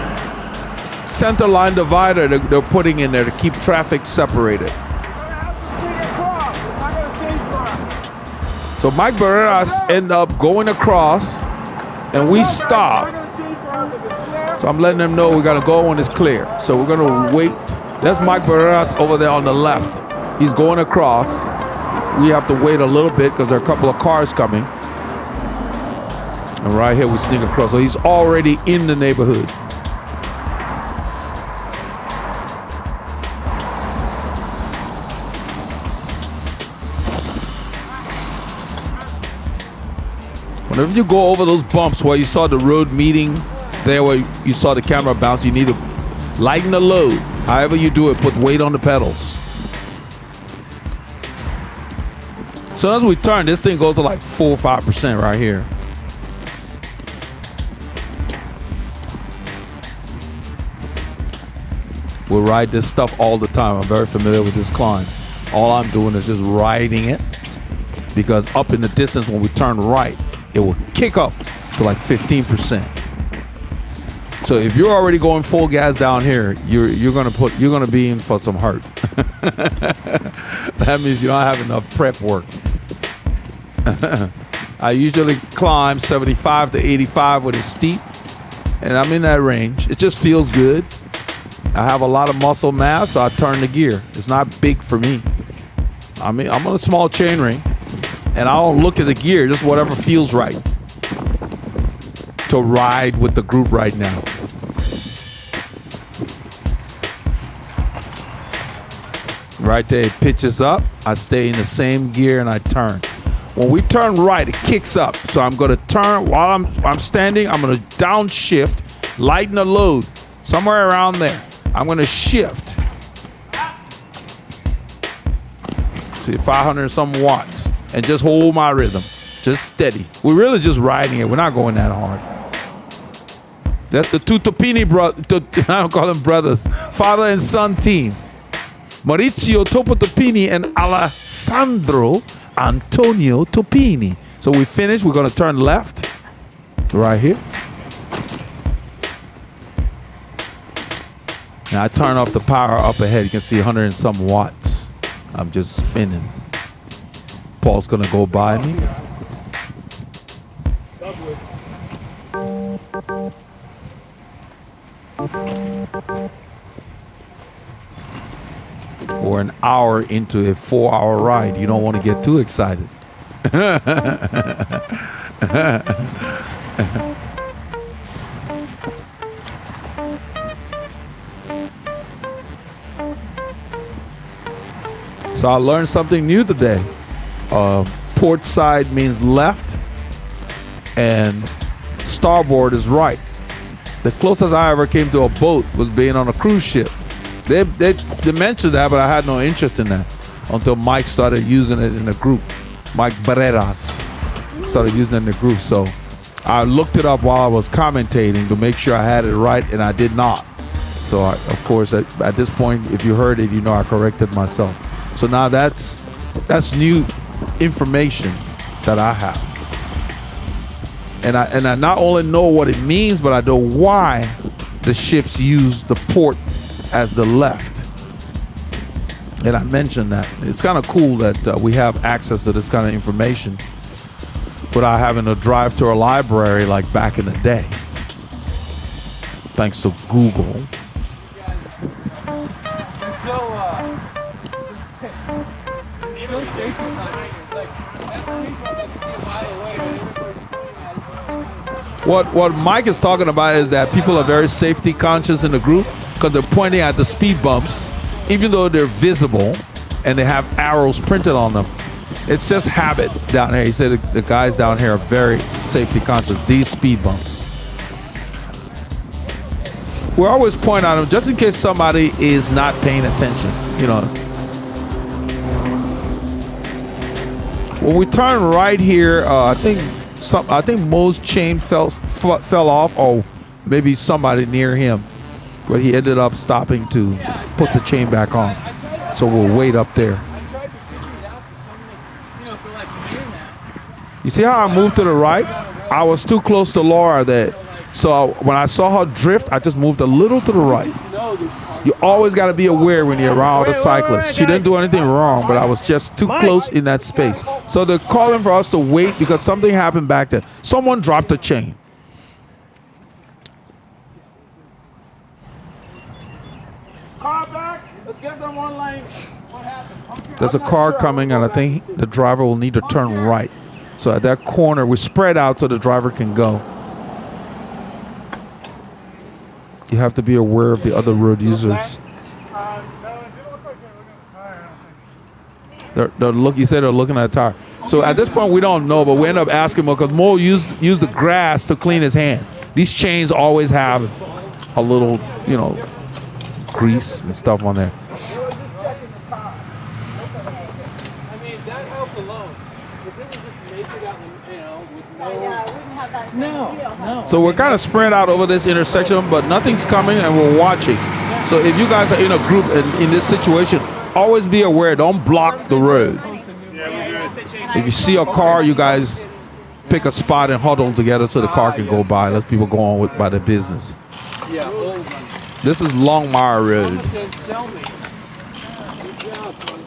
center line divider that they're putting in there to keep traffic separated. So Mike Barreras end up going across and we stop. So I'm letting them know we gotta go when it's clear. So we're gonna wait. That's Mike Barreras over there on the left. He's going across. We have to wait a little bit because there are a couple of cars coming. And right here we sneak across. So he's already in the neighborhood. Whenever you go over those bumps where you saw the road meeting there where you saw the camera bounce, you need to lighten the load. However you do it, put weight on the pedals. So as we turn, this thing goes to like 4 or 5% right here. We ride this stuff all the time. I'm very familiar with this climb. All I'm doing is just riding it, because up in the distance when we turn right, it will kick up to like 15%. So if you're already going full gas down here, you're gonna be in for some hurt. That means you don't have enough prep work. I usually climb 75 to 85 when it's steep, and I'm in that range. It just feels good. I have a lot of muscle mass, so I turn the gear. It's not big for me. I mean, I'm on a small chain ring, and I don't look at the gear, just whatever feels right to ride with the group right now. Right there, it pitches up. I stay in the same gear and I turn. When we turn right, it kicks up. So I'm gonna turn while I'm standing. I'm gonna downshift, lighten the load somewhere around there. I'm gonna shift. See, 500 some watts, and just hold my rhythm, just steady. We're really just riding it. We're not going that hard. That's the two Topini I don't call them brothers, father and son team. Maurizio Topo Topini and Alessandro Antonio Topini. So we finished. We're gonna turn left, right here. Now I turn off the power up ahead. You can see 100 and some watts. I'm just spinning. Paul's gonna go by me. Or an hour into a 4-hour ride. You don't want to get too excited. So I learned something new today. Port side means left and starboard is right. The closest I ever came to a boat was being on a cruise ship. They mentioned that, but I had no interest in that until Mike started using it in the group. Mike Barreras started using it in the group. So I looked it up while I was commentating to make sure I had it right, and I did not. So of course, at this point, if you heard it, you know I corrected myself. So now that's new information that I have. And I not only know what it means, but I know why the ships use the port as the left. And I mentioned that. It's kind of cool that we have access to this kind of information without having to drive to a library like back in the day. Thanks to Google. What Mike is talking about is that people are very safety conscious in the group because they're pointing at the speed bumps, even though they're visible and they have arrows printed on them. It's just habit down here. He said the guys down here are very safety conscious. These speed bumps. We always point out them just in case somebody is not paying attention. You know. When we turn right here, I think Mo's chain fell off, or maybe somebody near him, but he ended up stopping to put the chain back on. So we'll wait up there. You see how I moved to the right? I was too close to Laura there. So when I saw her drift, I just moved a little to the right. You always got to be aware when you're around a cyclist. She didn't do anything wrong, but I was just too close in that space. So they're calling for us to wait because something happened back there. Someone dropped a chain. Car back. Let's get them one lane. What happened? There's a car coming, and I think the driver will need to turn right. So at that corner, we spread out so the driver can go. You have to be aware of the other road users. You said they're looking at the tire. So at this point, we don't know, but we end up asking Mo because Mo used the grass to clean his hand. These chains always have a little, you know, grease and stuff on there. I mean, that helps alone. If it was just naked out, you know, with no. So we're kind of spread out over this intersection, but nothing's coming and we're watching. So if you guys are in a group and in this situation, always be aware, don't block the road. If you see a car, you guys pick a spot and huddle together so the car can go by. Let people go on by their business. This is Longmire Road.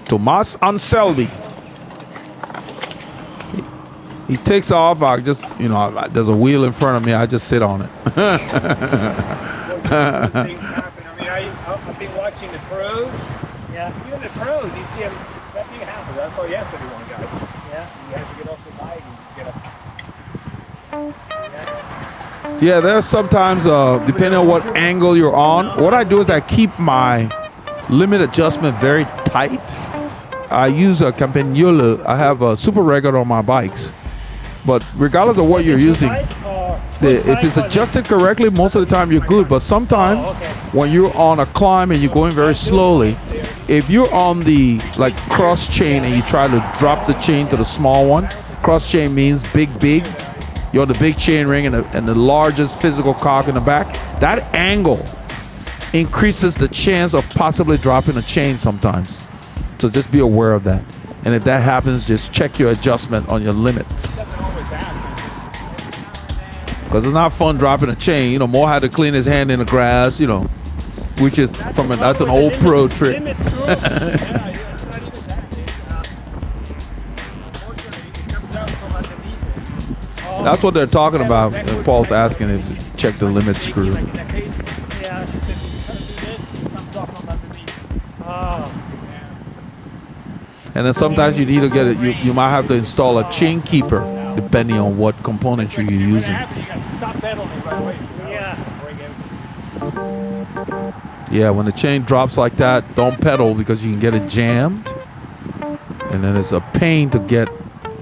Tomas Anselmi. He takes off. I just, you know, there's a wheel in front of me. I just sit on it. I've been watching the pros. Yeah. Even the pros, you see them. That thing happens. I saw yesterday one guy. Yeah. You have to get off the bike and just get up. Yeah, there's sometimes, depending on what angle you're on, what I do is I keep my limit adjustment very tight. I use a Campagnolo. I have a super regular on my bikes. But regardless of what you're using, if it's adjusted correctly, most of the time you're good. But sometimes when you're on a climb and you're going very slowly, if you're on the like cross chain and you try to drop the chain to the small one, cross chain means big. You're on the big chain ring and the largest physical cog in the back. That angle increases the chance of possibly dropping a chain sometimes. So just be aware of that. And if that happens, just check your adjustment on your limits. Because it's not fun dropping a chain. You know, Mo had to clean his hand in the grass, you know, which is that's an old pro trick. That's what they're talking about. And Paul's asking if to check the limit screw. And then sometimes you need to get it. You might have to install a chain keeper depending on what component you're using. Yeah, when the chain drops like that, don't pedal because you can get it jammed. And then it's a pain to get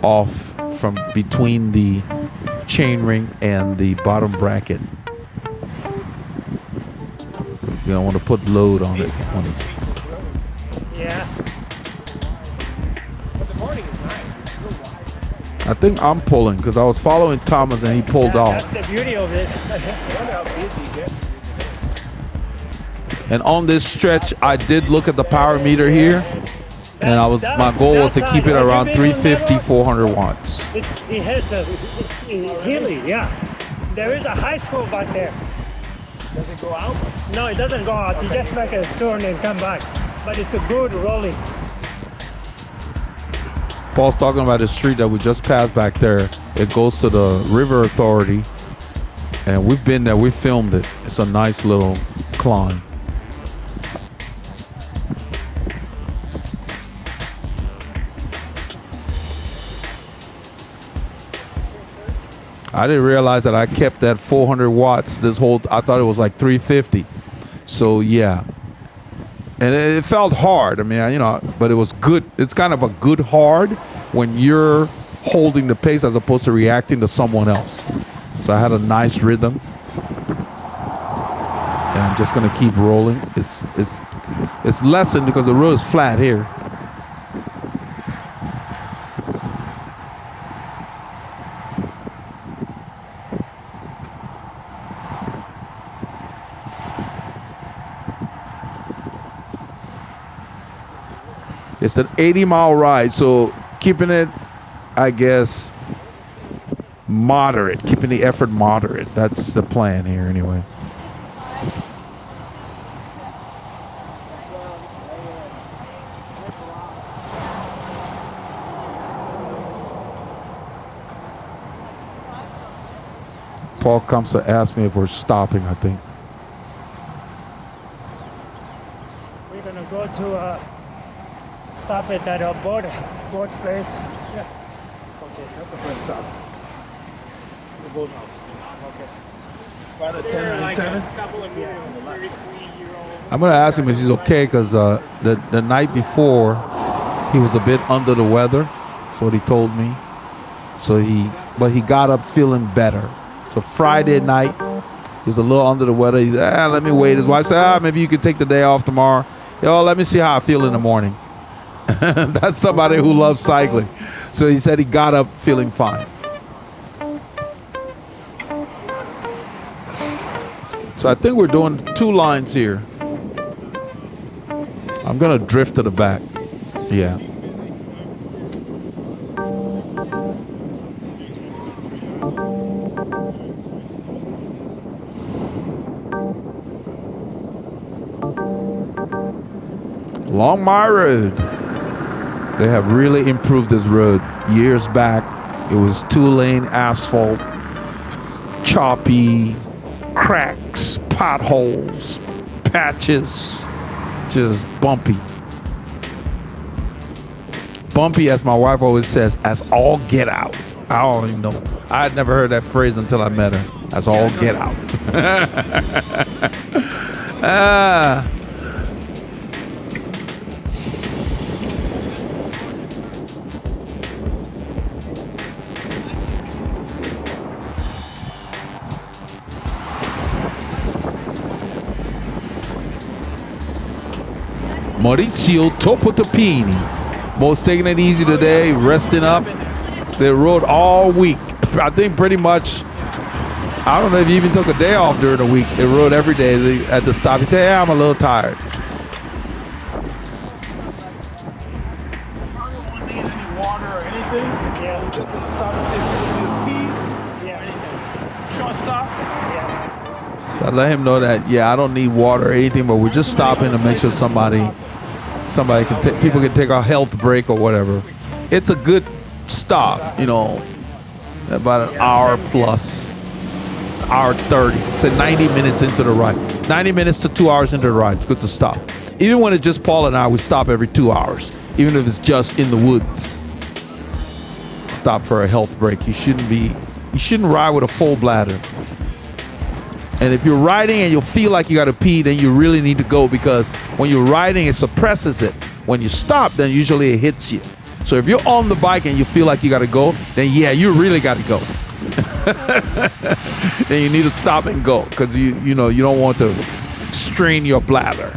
off from between the chain ring and the bottom bracket. You don't want to put load on it. Yeah. I think I'm pulling because I was following Thomas and he pulled off. That's the beauty of it. And on this stretch, I did look at the power meter here, and my goal was to keep it around 350, 400 watts. It has a hilly, yeah. There is a high school back there. Does it go out? No, it doesn't go out. You just make a turn and come back. But it's a good rolling. Paul's talking about the street that we just passed back there. It goes to the River Authority, and we've been there. We filmed it. It's a nice little climb. I didn't realize that I kept that 400 watts this whole. I thought it was like 350. So yeah, and it felt hard. I mean, you know, but it was good. It's kind of a good hard when you're holding the pace as opposed to reacting to someone else. So I had a nice rhythm, and I'm just gonna keep rolling. It's lessened because the road is flat here. It's an 80-mile ride, so keeping it, I guess, moderate, keeping the effort moderate. That's the plan here anyway. Paul comes to ask me if we're stopping, I think. We're going to go to stop at that boat place. Yeah. Okay, that's the first stop. The boathouse. Okay. About a 10:97. I'm gonna ask him if he's okay because the night before he was a bit under the weather. That's what he told me. So he got up feeling better. So Friday night He's a little under the weather. He's, let me wait. His wife said, maybe you can take the day off tomorrow. Yo, let me see how I feel in the morning. That's somebody who loves cycling. So he said he got up feeling fine. So I think we're doing 2 lines here. I'm gonna drift to the back. Yeah. Longmire Road. They have really improved this road. Years back, it was 2-lane asphalt, choppy, cracks, potholes, patches, just bumpy. Bumpy, as my wife always says, as all get out. I don't even know. I had never heard that phrase until I met her. As all get out. Maurizio Topotopini. Most taking it easy today, resting up. They rode all week. I think pretty much, I don't know if he even took a day off during the week. They rode every day at the stop. He said, yeah, I'm a little tired. I let him know that, yeah, I don't need water or anything, but we're just stopping to make sure somebody can take, people can take a health break or whatever. It's a good stop, you know, about an hour plus, hour 30. So 90 minutes into the ride. 90 minutes to 2 hours into the ride. It's good to stop. Even when it's just Paul and I, we stop every 2 hours, even if it's just in the woods. Stop for a health break. You shouldn't ride with a full bladder. And if you're riding and you feel like you got to pee, then you really need to go, because when you're riding, it suppresses it. When you stop, then usually it hits you. So if you're on the bike and you feel like you got to go, then yeah, you really got to go. Then you need to stop and go, because you don't want to strain your bladder.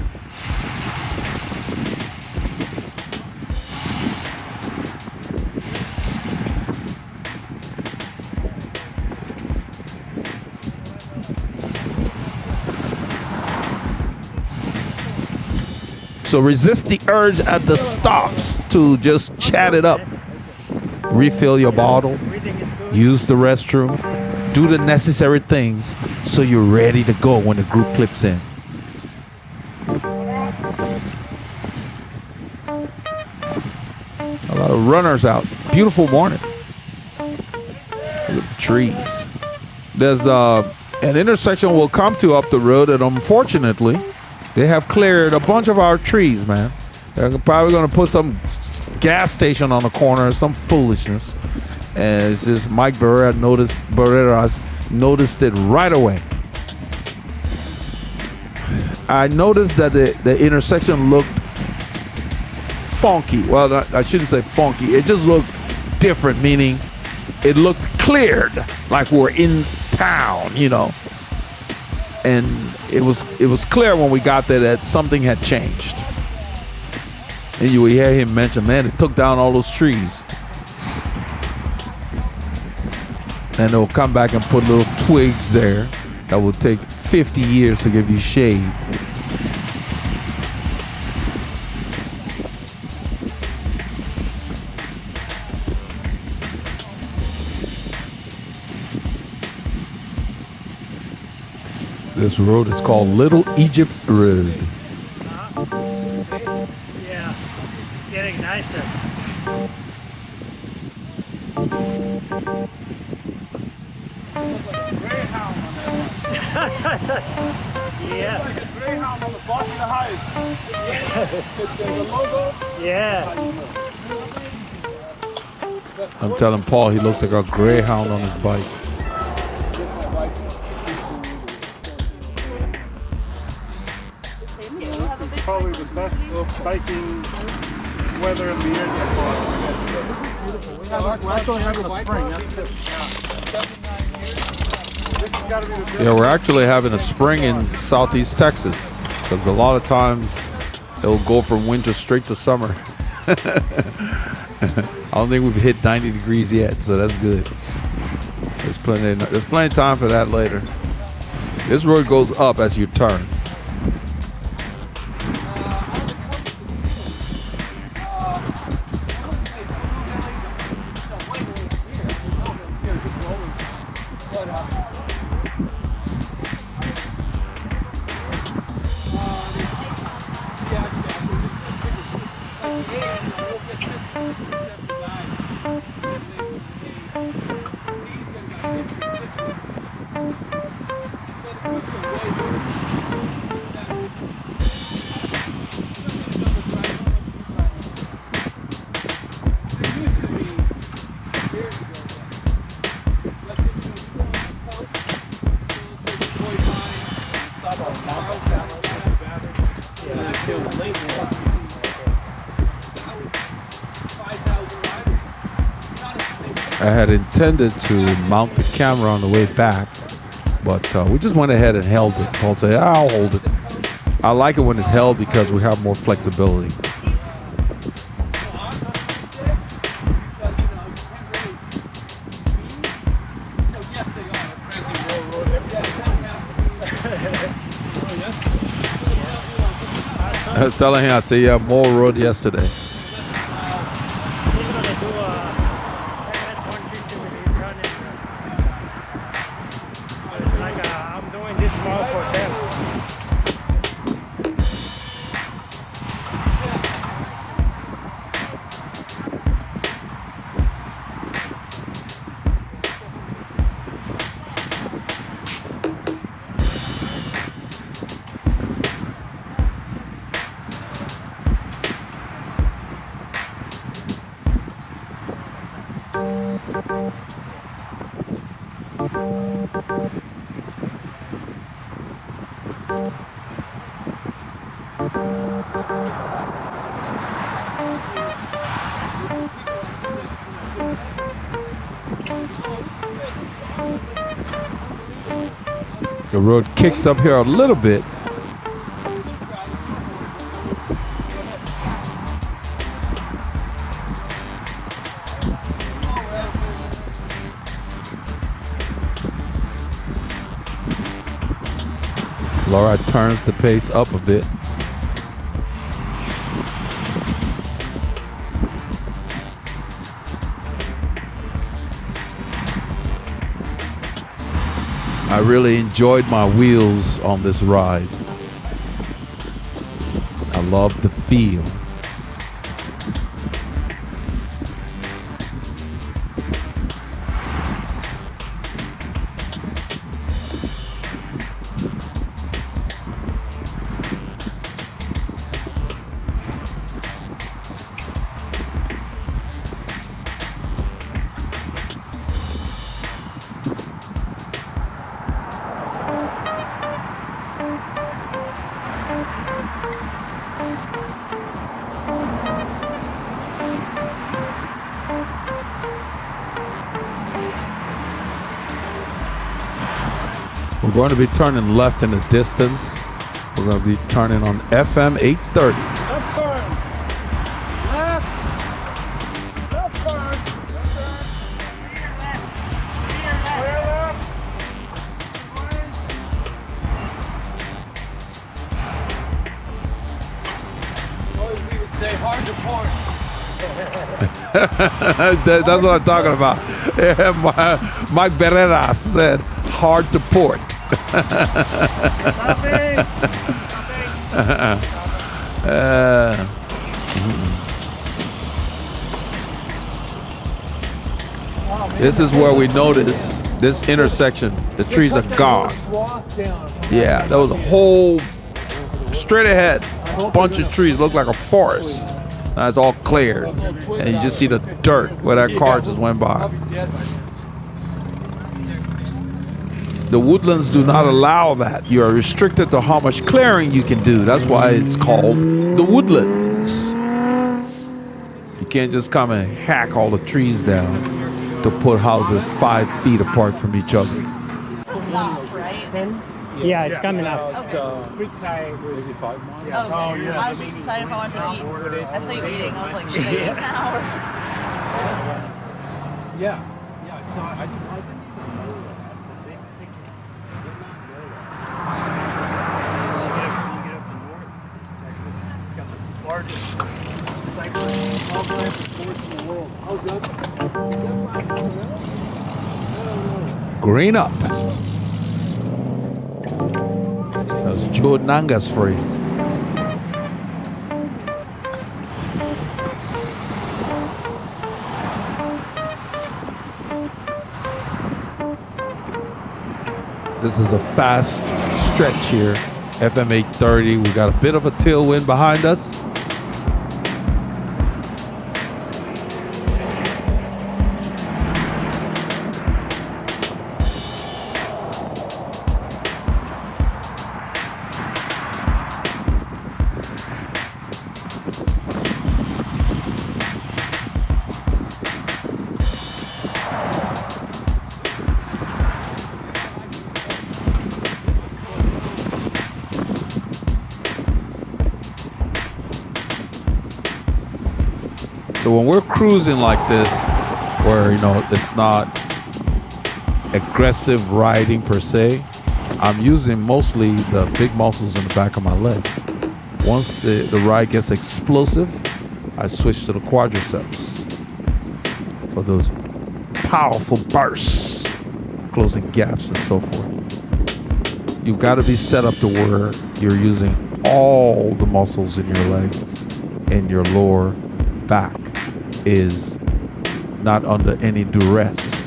So resist the urge at the stops to just chat it up. Refill your bottle, use the restroom, do the necessary things so you're ready to go when the group clips in. A lot of runners out. Beautiful morning. Look at the trees. There's an intersection we'll come to up the road, and unfortunately, they have cleared a bunch of our trees, man. They're probably going to put some gas station on the corner or some foolishness. And it's just Mike Barreras noticed it right away. I noticed that the intersection looked funky. Well, I shouldn't say funky. It just looked different, meaning it looked cleared, like we're in town, you know. And it was clear when we got there that something had changed. And you would hear him mention, man, it took down all those trees. And they'll come back and put little twigs there that will take 50 years to give you shade. This road is called Little Egypt Road. Yeah, getting nicer. Yeah. Like a greyhound on the boss of the house. There's a logo. Yeah. I'm telling Paul he looks like a greyhound on his bike. Probably the best biking weather in the year so far. We're actually having a spring. That's it. Yeah, we're actually having a spring in southeast Texas because a lot of times it'll go from winter straight to summer. I don't think we've hit 90 degrees yet, so that's good. There's plenty of time for that later. This road goes up as you turn. I had intended to mount the camera on the way back, but we just went ahead and held it. Paul said, I'll hold it. I like it when it's held because we have more flexibility. I was telling him, I said, yeah, more road yesterday. The road kicks up here a little bit. Laura turns the pace up a bit. I really enjoyed my wheels on this ride. I love the feel. We're going to be turning left in the distance. We're going to be turning on FM 830. Left turn. Left. Left turn. Clear left. Or as we would say, hard to port. That's what I'm talking about. Yeah, Mike Berrera said, hard to port. This is where we notice this intersection. The trees are gone. Yeah, there was a whole straight ahead bunch of trees. Looked like a forest. Now it's all cleared, and you just see the dirt where that car just went by. The woodlands do not allow that. You are restricted to how much clearing you can do. That's why it's called the woodlands. You can't just come and hack all the trees down to put houses 5 feet apart from each other. stop, right? 10? Yeah, it's coming up. Okay. Creekside was it 5 miles? Oh, okay. I was just deciding if I wanted to eat. I saw you eating. I was like, should I eat now? Or? Yeah, I saw. I didn't even know You get up to northeast Texas, it's got the largest cyclist complex of sports in the world. Green up. That was Jordan Anga's phrase. This is a fast stretch here. FM 830. We got a bit of a tailwind behind us. So when we're cruising like this, where it's not aggressive riding per se, I'm using mostly the big muscles in the back of my legs. Once the ride gets explosive, I switch to the quadriceps for those powerful bursts, closing gaps and so forth. You've got to be set up to where you're using all the muscles in your legs and your lower back is not under any duress.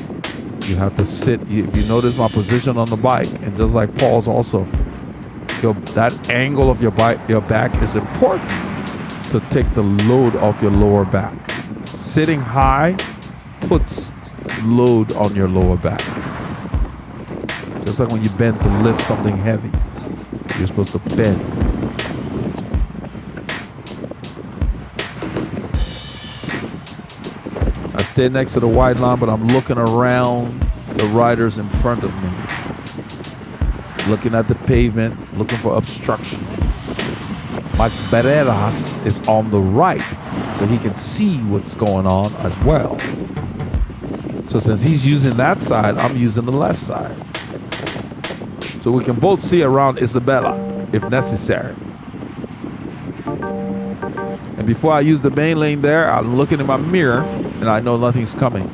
You have to sit. If you notice my position on the bike, and just like Paul's also, that angle of your back is important to take the load off your lower back. Sitting high puts load on your lower back. Just like when you bend to lift something heavy, you're supposed to bend. I stay next to the white line, but I'm looking around the riders in front of me. Looking at the pavement, looking for obstruction. Mike Barreras is on the right, so he can see what's going on as well. So since he's using that side, I'm using the left side. So we can both see around Isabella, if necessary. And before I use the main lane there, I'm looking in my mirror, and I know nothing's coming.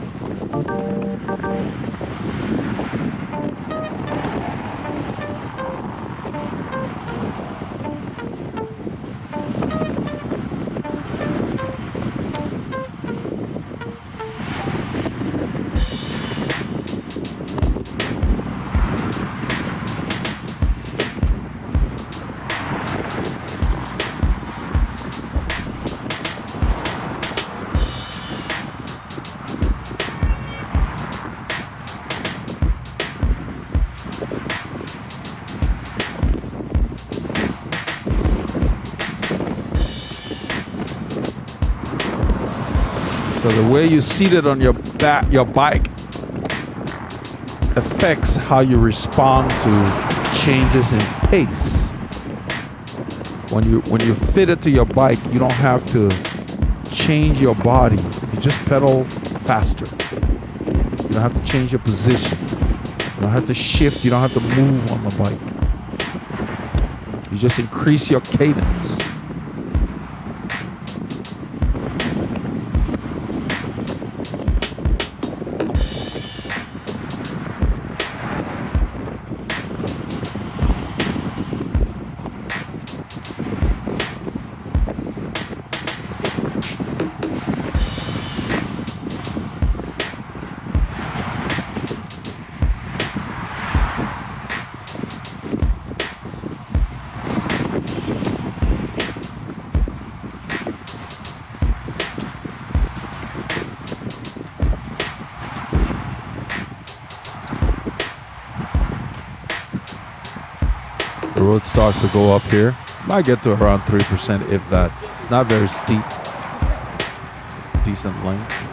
So the way you seated on your bike affects how you respond to changes in pace. When you're fitted to your bike, you don't have to change your body. You just pedal faster. You don't have to change your position. You don't have to shift. You don't have to move on the bike. You just increase your cadence. The road starts to go up here. Might get to around 3%, if that. It's not very steep. Decent length.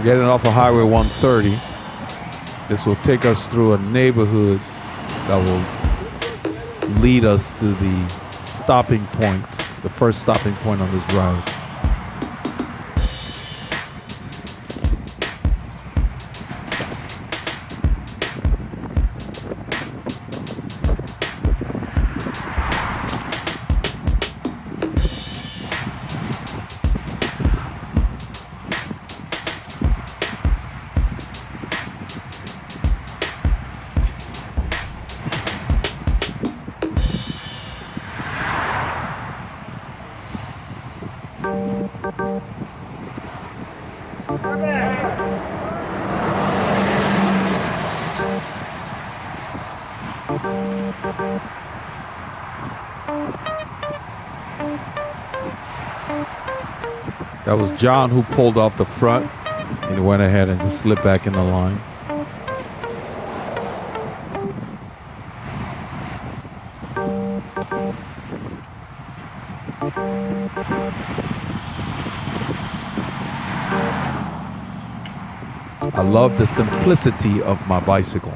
We're getting off of Highway 130. This will take us through a neighborhood that will lead us to the stopping point, the first stopping point on this ride. That was John who pulled off the front and he went ahead and just slipped back in the line. I love the simplicity of my bicycle.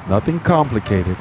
Nothing complicated.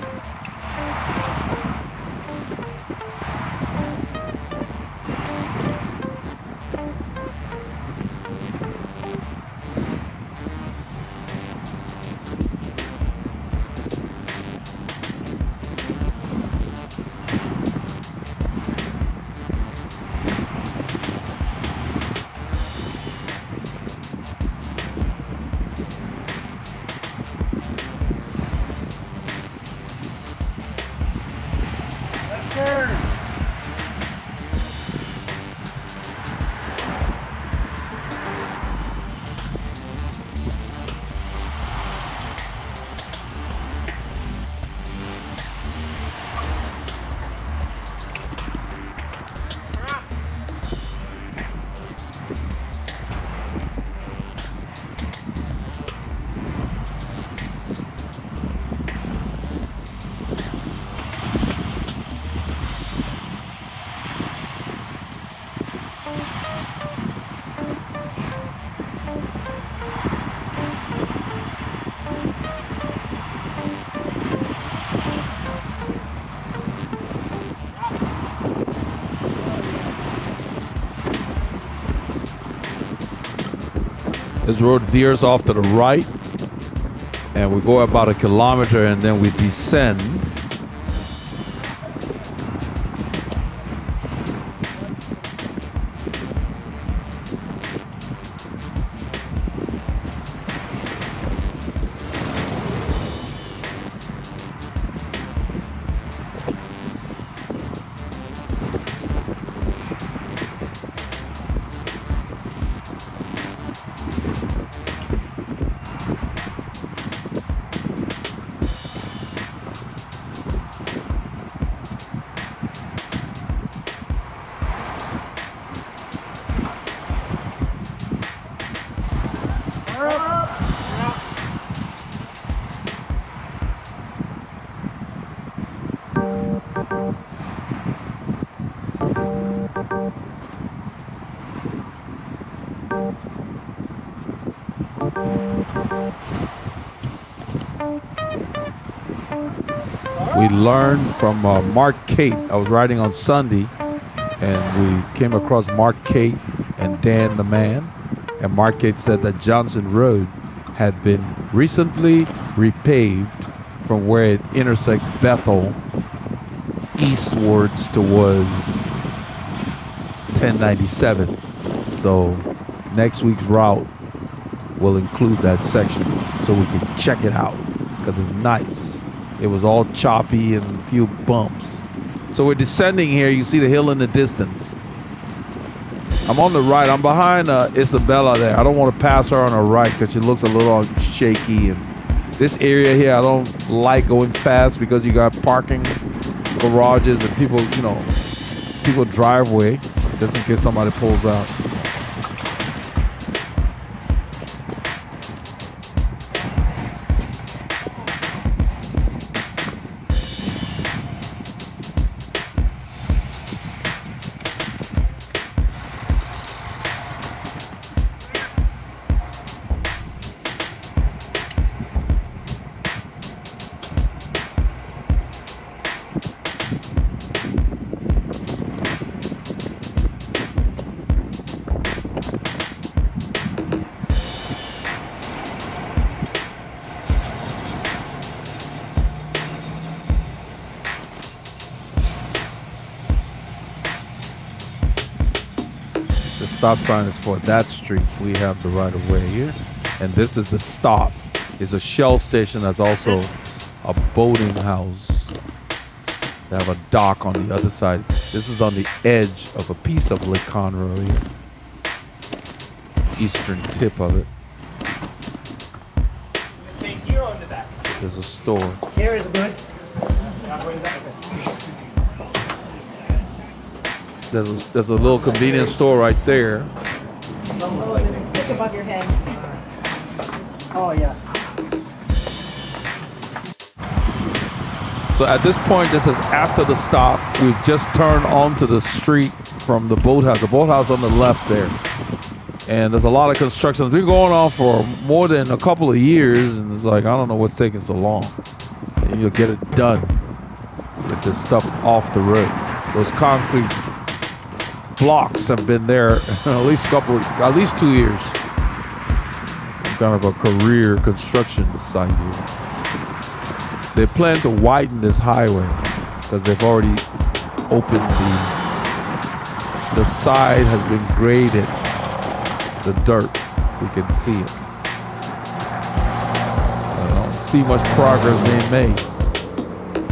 This road veers off to the right, and we go about 1 kilometer, and then we descend. We learned from Mark Kate. I was riding on Sunday, and we came across Mark Kate and Dan the Man. And Mark Kate said that Johnson Road had been recently repaved from where it intersects Bethel eastwards towards 1097. So next week's route will include that section so we can check it out because it's nice. It was all choppy and a few bumps. So we're descending here. You see the hill in the distance. I'm on the right. I'm behind Isabella there. I don't want to pass her on the right because she looks a little shaky. And this area here, I don't like going fast because you got parking garages and people, you know, people driveway just in case somebody pulls out. stop sign is for that street. We have the right of way here. And this is the stop. It's a Shell station that's also a boating house. They have a dock on the other side. This is on the edge of a piece of Lake Conroe here. Eastern tip of it. There's a store. Here is good. There's a little convenience store right there. Stick above your head. Oh yeah. So at this point, this is after the stop. We've just turned onto the street from the boathouse. The boathouse on the left there. And there's a lot of construction. It's been going on for more than a couple of years. And it's like, I don't know what's taking so long. And you'll get it done. Get this stuff off the road. Those concrete blocks have been there at least 2 years. Some kind of a career construction site here. They plan to widen this highway because they've already opened the side has been graded. The dirt, we can see it. I don't see much progress being made.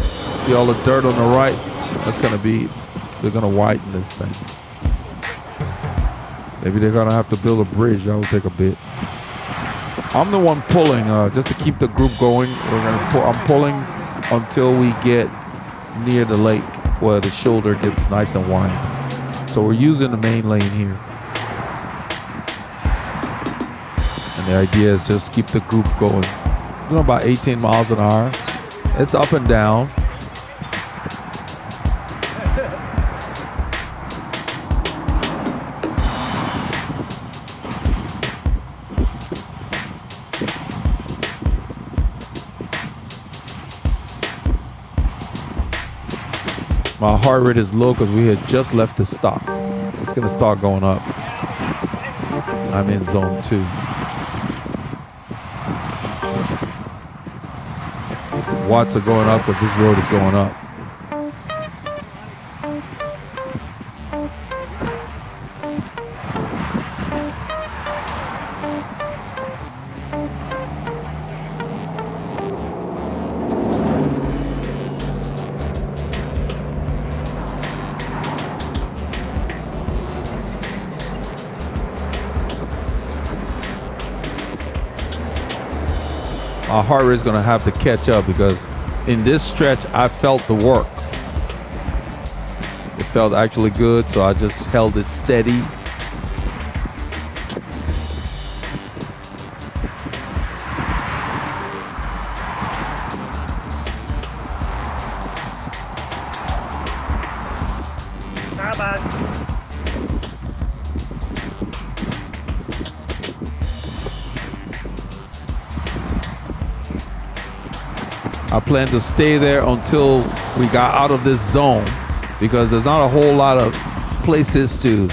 See all the dirt on the right? That's gonna be, they're gonna widen this thing. Maybe they're gonna have to build a bridge. That will take a bit. I'm the one pulling, just to keep the group going. I'm pulling until we get near the lake where the shoulder gets nice and wide. So we're using the main lane here. And the idea is just keep the group going. Doing about 18 miles an hour. It's up and down. My heart rate is low because we had just left the stop. It's gonna start going up. I'm in zone 2. Watts are going up because this road is going up. My heart rate is going to have to catch up because in this stretch, I felt the work. It felt actually good, so I just held it steady. Not bad. I plan to stay there until we got out of this zone because there's not a whole lot of places to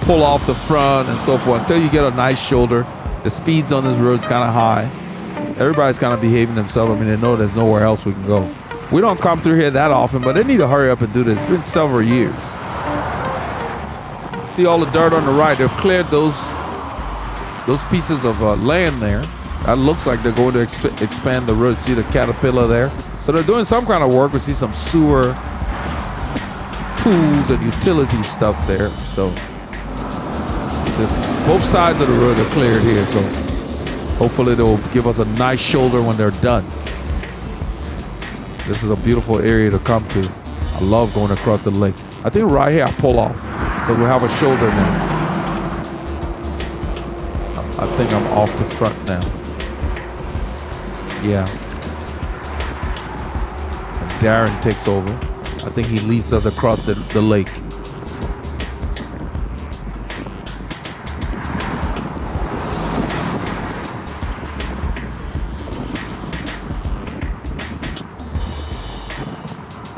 pull off the front and so forth. Until you get a nice shoulder, the speeds on this road is kind of high. Everybody's kind of behaving themselves. I mean, they know there's nowhere else we can go. We don't come through here that often, but they need to hurry up and do this. It's been several years. See all the dirt on the right. They've cleared those pieces of land there. That looks like they're going to expand the road. See the caterpillar there? So they're doing some kind of work. We see some sewer tools and utility stuff there. So just both sides of the road are cleared here. So hopefully they'll give us a nice shoulder when they're done. This is a beautiful area to come to. I love going across the lake. I think right here I pull off because we have a shoulder now. I think I'm off the front now. Yeah. And Darren takes over. I think he leads us across the lake.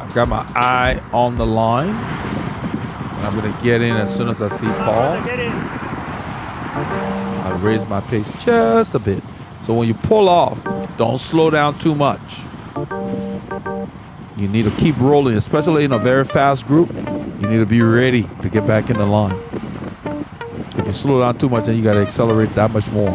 I've got my eye on the line. And I'm going to get in as soon as I see Paul. I raise my pace just a bit. So when you pull off, don't slow down too much. You need to keep rolling, especially in a very fast group. You need to be ready to get back in the line. If you you slow down too much, then you got to accelerate that much more.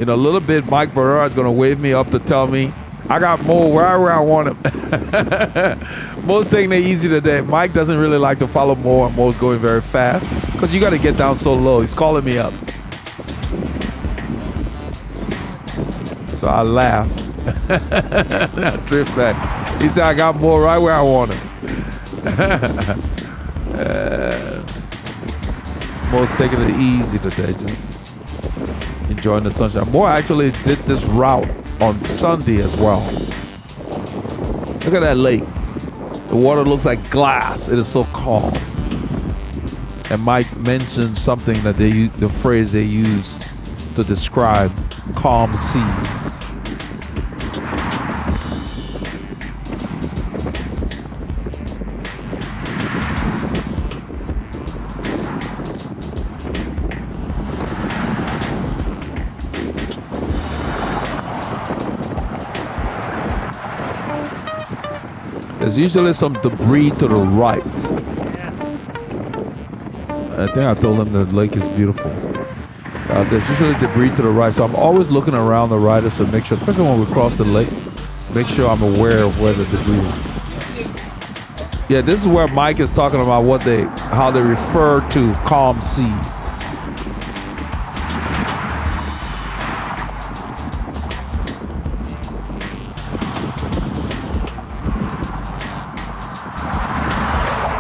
In a little bit, Mike Berard's going to wave me up to tell me I got Mo where I want him. Mo's taking it easy today. Mike doesn't really like to follow Mo, and Mo's going very fast because you got to get down so low. He's calling me up. So I laugh. I drift back. He said, I got Mo right where I want him. Mo's taking it easy today, just enjoying the sunshine. Mo actually did this route on Sunday as well. Look at that lake. The water looks like glass. It is so calm. And Mike mentioned something that the phrase they used to describe calm seas. There's usually some debris to the right. I think I told him the lake is beautiful. There's usually debris to the right, so I'm always looking around the riders to make sure, especially when we cross the lake, make sure I'm aware of where the debris is. Yeah, this is where Mike is talking about how they refer to calm seas.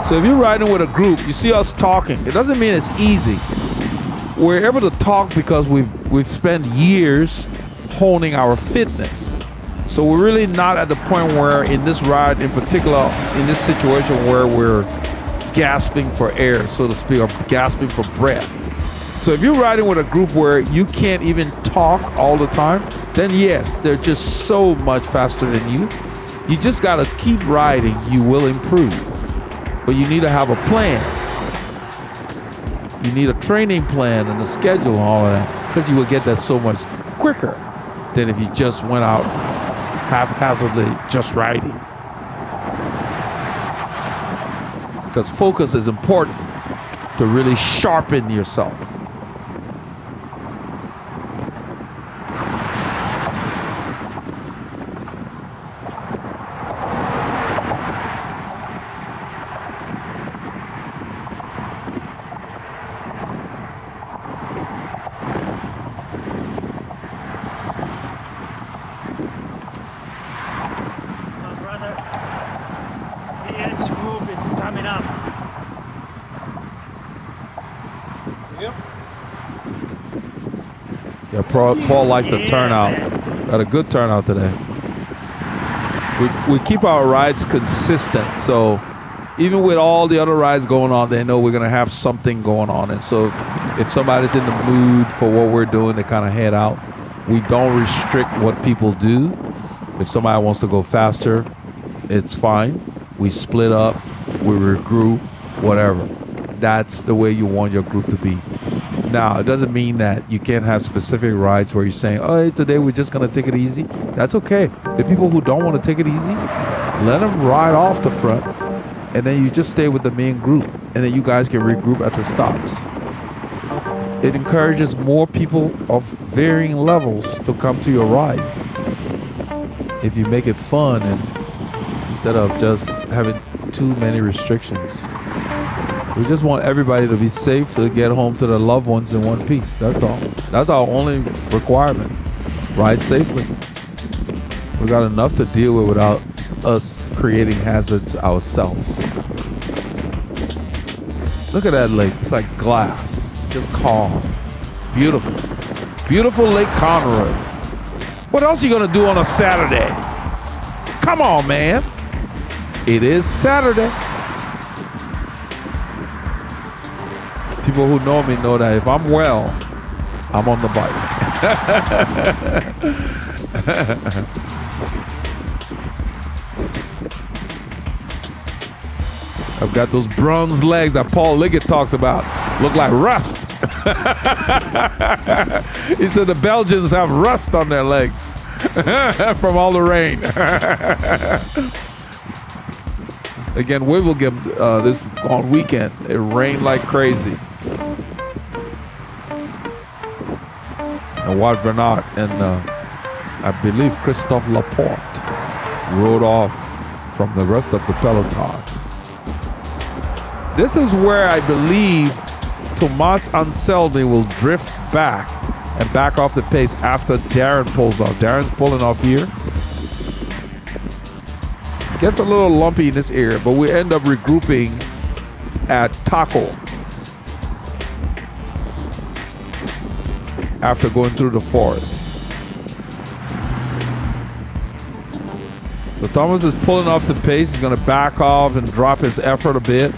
So if you're riding with a group, you see us talking. It doesn't mean it's easy. We're able to talk because we've spent years honing our fitness. So we're really not at the point where in this ride in particular, in this situation where we're gasping for air, so to speak, or gasping for breath. So if you're riding with a group where you can't even talk all the time, then yes, they're just so much faster than you. You just gotta keep riding, you will improve. But you need to have a plan. You need a training plan and a schedule and all of that, because you will get that so much quicker than if you just went out haphazardly just riding. Because focus is important to really sharpen yourself. Paul likes the turnout. Got a good turnout today. We keep our rides consistent, so even with all the other rides going on, they know we're gonna have something going on. And so if somebody's in the mood for what we're doing, they kind of head out. We don't restrict what people do. If somebody wants to go faster, it's fine. We split up, we regroup, whatever. That's the way you want your group to be. Now, it doesn't mean that you can't have specific rides where you're saying, oh, hey, today we're just going to take it easy. That's okay. The people who don't want to take it easy, let them ride off the front, and then you just stay with the main group, and then you guys can regroup at the stops. It encourages more people of varying levels to come to your rides. If you make it fun and instead of just having too many restrictions. We just want everybody to be safe to get home to their loved ones in one piece. That's all. That's our only requirement. Ride safely. We got enough to deal with without us creating hazards ourselves. Look at that lake. It's like glass. Just calm. Beautiful. Beautiful Lake Conroe. What else are you gonna do on a Saturday? Come on, man. It is Saturday. People who know me know that if I'm well, I'm on the bike. I've got those bronze legs that Paul Liggett talks about. Look like rust. He said the Belgians have rust on their legs from all the rain. Again, Wimbledon this on weekend, it rained like crazy. And Wout van Aert and I believe Christophe Laporte rode off from the rest of the peloton. This is where I believe Thomas Anselmi will drift back and back off the pace after Darren pulls off. Darren's pulling off here. Gets a little lumpy in this area, but we end up regrouping at Taco after going through the forest. So Thomas is pulling off the pace. He's going to back off and drop his effort a bit.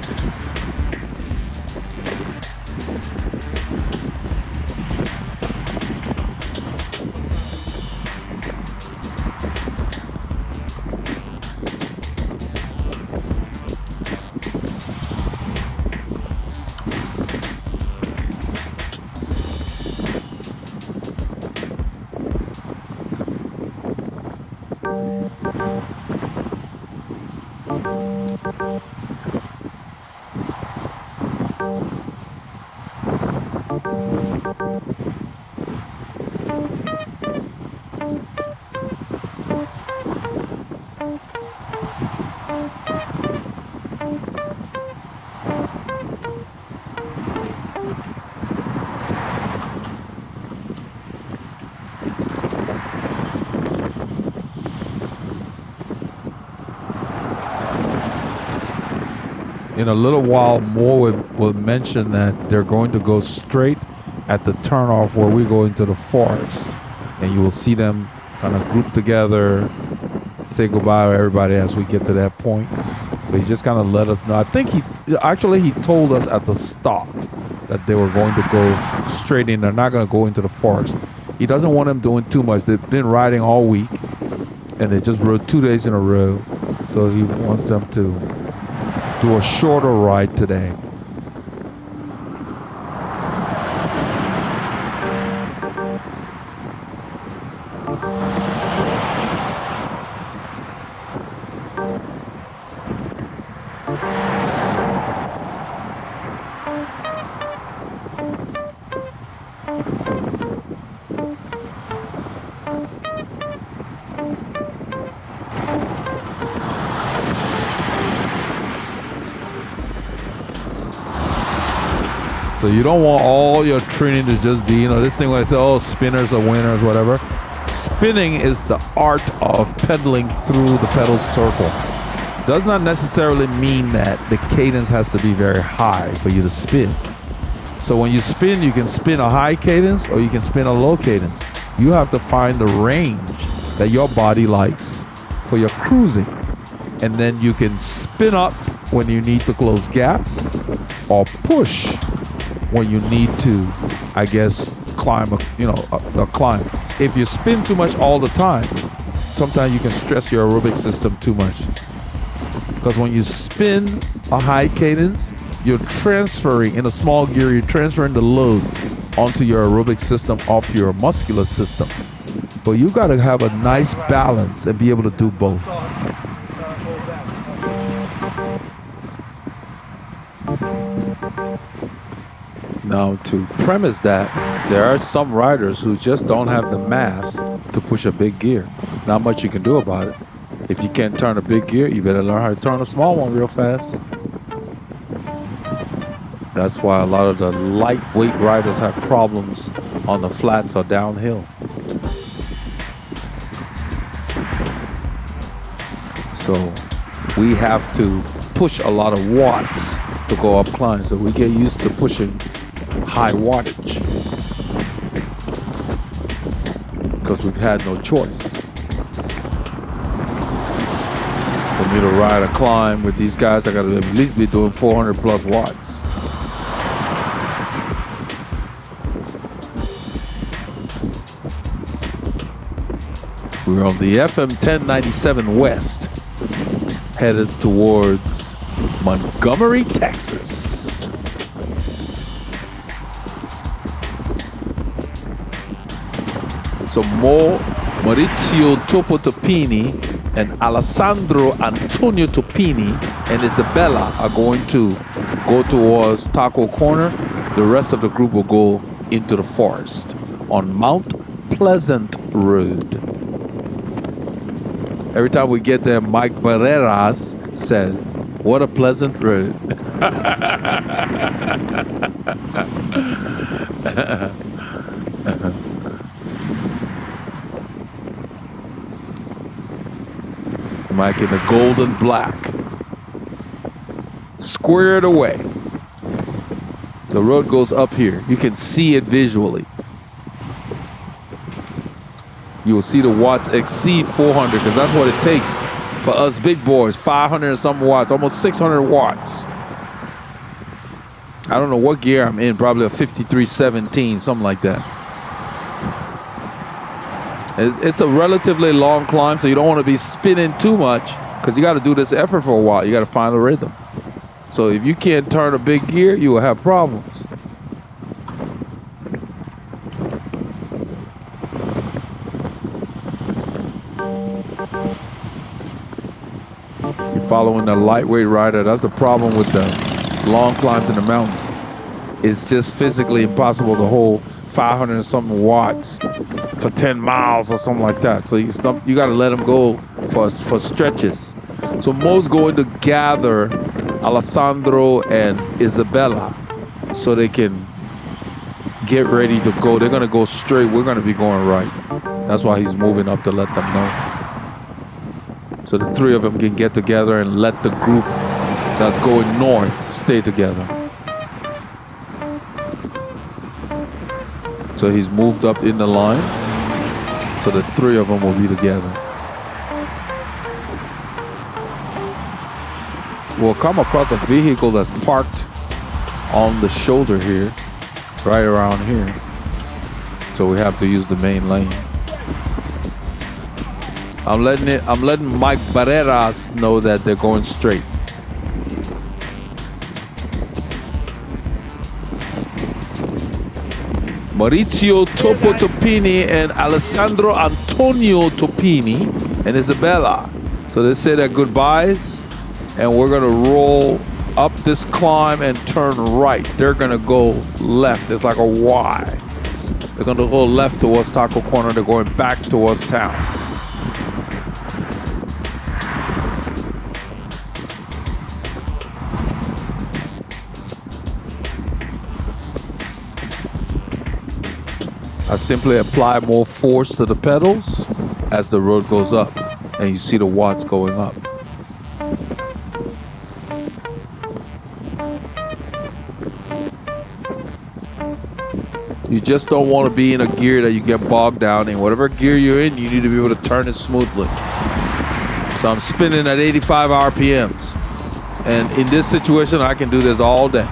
In a little while, more will mention that they're going to go straight at the turnoff where we go into the forest, and you will see them kind of group together, say goodbye to everybody as we get to that point. But he just kind of let us know. I think he told us at the start that they were going to go straight in. They're not going to go into the forest. He doesn't want them doing too much. They've been riding all week, and they just rode 2 days in a row, so he wants them to do a shorter ride today. So you don't want all your training to just be, this thing where I say, oh, spinners are winners, whatever. Spinning is the art of pedaling through the pedal circle. Does not necessarily mean that the cadence has to be very high for you to spin. So when you spin, you can spin a high cadence or you can spin a low cadence. You have to find the range that your body likes for your cruising. And then you can spin up when you need to close gaps or push when you need to, I guess, climb a climb. If you spin too much all the time, sometimes you can stress your aerobic system too much. Because when you spin a high cadence, you're transferring, in a small gear, you're transferring the load onto your aerobic system off your muscular system. But you got to have a nice balance and be able to do both. Now, to premise that, there are some riders who just don't have the mass to push a big gear. Not much you can do about it. If you can't turn a big gear, you better learn how to turn a small one real fast. That's why a lot of the lightweight riders have problems on the flats or downhill. So we have to push a lot of watts to go up climbs. So we get used to pushing high wattage because we've had no choice. For me to ride a climb with these guys, I gotta at least be doing 400 plus watts. We're on the FM 1097 West, headed towards Montgomery, Texas. So Maurizio Topotopini and Alessandro Antonio Topini and Isabella are going to go towards Taco Corner. The rest of the group will go into the forest on Mount Pleasant Road. Every time we get there, Mike Barreras says, "What a pleasant road." Mike in the golden black, squared away. The road goes up here. You can see it visually. You will see the watts exceed 400 because that's what it takes for us big boys. 500 and something watts, almost 600 watts. I don't know what gear I'm in, probably a 5317, something like that. It's a relatively long climb, so you don't want to be spinning too much because you got to do this effort for a while. You got to find a rhythm. So if you can't turn a big gear, you will have problems. You're following a lightweight rider. That's the problem with the long climbs in the mountains. It's just physically impossible to hold 500 and something watts for 10 miles or something like that. So you got to let them go for stretches. So most going to gather Alessandro and Isabella so they can get ready to go. They're going to go straight. We're going to be going right. That's why he's moving up to let them know. So the three of them can get together and let the group that's going north stay together. So he's moved up in the line. So the three of them will be together. We'll come across a vehicle that's parked on the shoulder here, right around here. So we have to use the main lane. I'm letting Mike Barreras know that they're going straight. Maurizio Topo Topini and Alessandro Antonio Topini and Isabella. So they say their goodbyes, and we're gonna roll up this climb and turn right. They're gonna go left. It's like a Y. They're gonna go left towards Taco Corner. They're going back towards town. I simply apply more force to the pedals as the road goes up, and you see the watts going up. You just don't want to be in a gear that you get bogged down in. Whatever gear you're in, you need to be able to turn it smoothly. So I'm spinning at 85 RPMs. And in this situation, I can do this all day.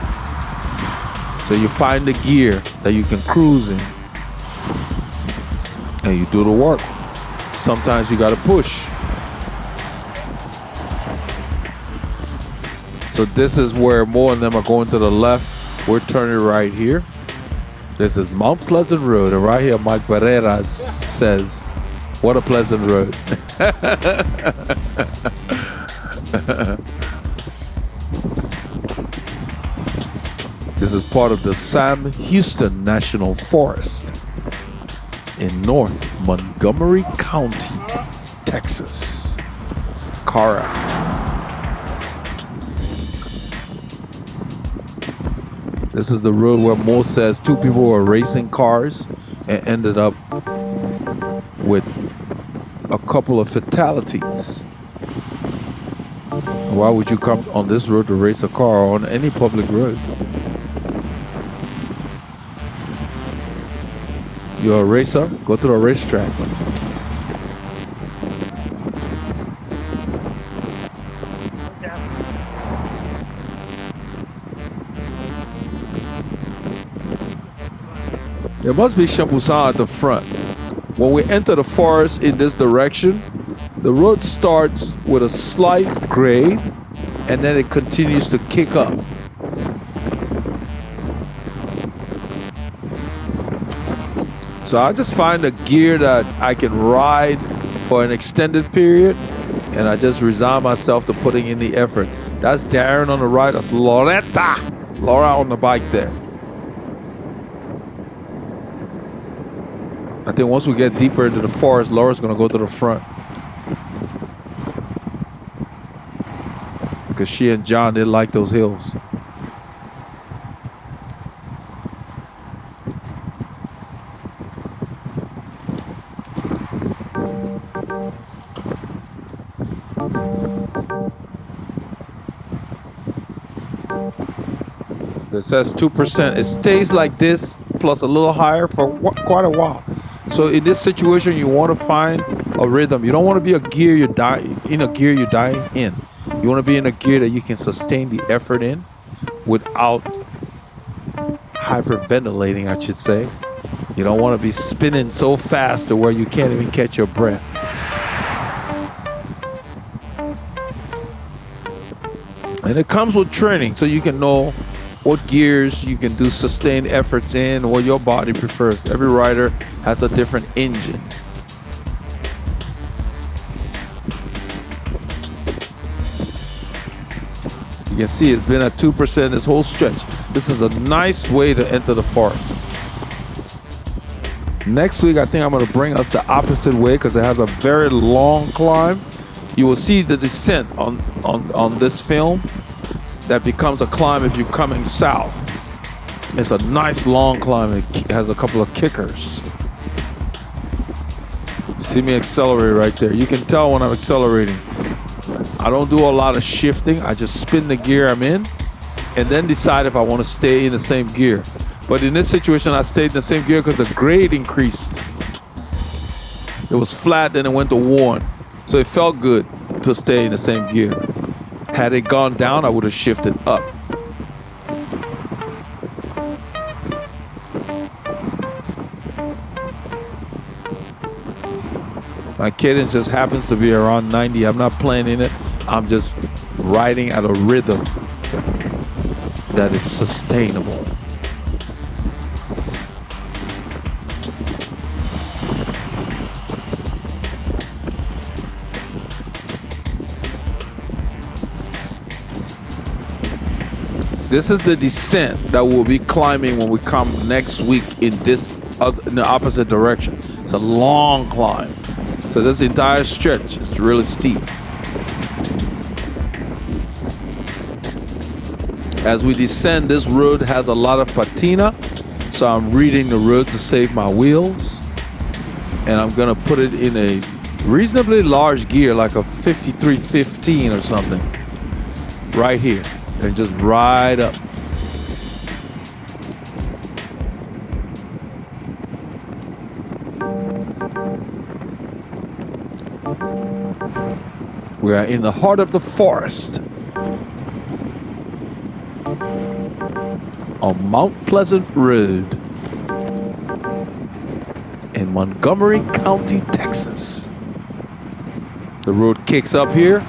So you find the gear that you can cruise in, and you do the work. Sometimes you got to push. So this is where more of them are going to the left. We're turning right here. This is Mount Pleasant Road, and right here Mike Barreras says, "What a pleasant road." This is part of the Sam Houston National Forest in North Montgomery County, Texas. Cara. This is the road where Mo says two people were racing cars and ended up with a couple of fatalities. Why would you come on this road to race a car or on any public road? You're a racer? Go to the racetrack. There must be Champoussin at the front. When we enter the forest in this direction, the road starts with a slight grade and then it continues to kick up. So I just find a gear that I can ride for an extended period And I just resign myself to putting in the effort. That's Darren on the right. That's Loretta. Laura on the bike there. I think once we get deeper into the forest, Laura's going to go to the front. Because she and John didn't like those hills. It says 2%. It stays like this plus a little higher for quite a while. So in this situation, you want to find a rhythm. You don't want to be a gear you're dying in. You want to be in a gear that you can sustain the effort in without hyperventilating, I should say. You don't want to be spinning so fast to where you can't even catch your breath. And it comes with training, so you can know what gears you can do sustained efforts in, what your body prefers. Every rider has a different engine. You can see it's been at 2% this whole stretch. This is a nice way to enter the forest. Next week, I think I'm going to bring us the opposite way because it has a very long climb. You will see the descent on this film. That becomes a climb if you're coming south. It's a nice long climb. It has a couple of kickers. You see me accelerate right there. You can tell when I'm accelerating. I don't do a lot of shifting. I just spin the gear I'm in and then decide if I want to stay in the same gear. But in this situation, I stayed in the same gear because the grade increased. It was flat, then it went to 1. So it felt good to stay in the same gear. Had it gone down, I would have shifted up. My cadence just happens to be around 90. I'm not planning it. I'm just riding at a rhythm that is sustainable. This is the descent that we'll be climbing when we come next week in the opposite direction. It's a long climb. So this entire stretch is really steep. As we descend, this road has a lot of patina. So I'm reading the road to save my wheels. And I'm gonna put it in a reasonably large gear, like a 5315 or something, right here. And just ride up. We are in the heart of the forest on Mount Pleasant Road in Montgomery County, Texas. The road kicks up here.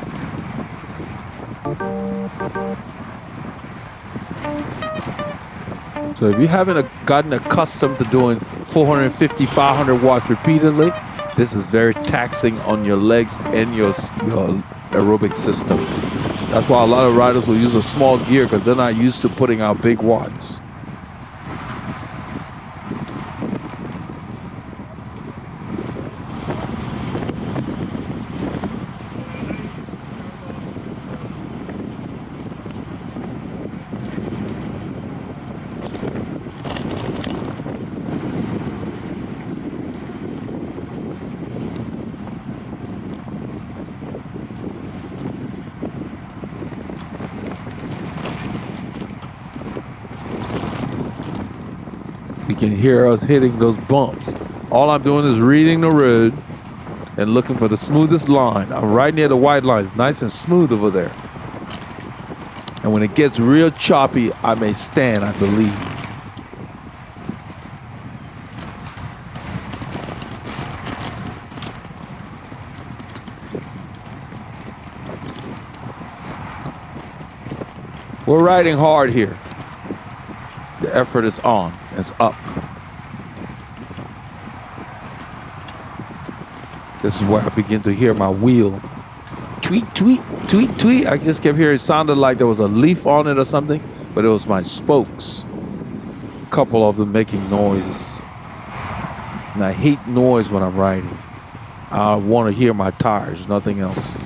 So if you haven't gotten accustomed to doing 450, 500 watts repeatedly, this is very taxing on your legs and your aerobic system. That's why a lot of riders will use a small gear because they're not used to putting out big watts. You can hear us hitting those bumps. All I'm doing is reading the road and looking for the smoothest line. I'm right near the white line. It's nice and smooth over there. And when it gets real choppy, I may stand, I believe. We're riding hard here. The effort is on. It's up. This is where I begin to hear my wheel tweet, tweet, tweet, tweet. I just kept hearing it sounded like there was a leaf on it or something, but it was my spokes. A couple of them making noises. And I hate noise when I'm riding. I want to hear my tires, nothing else.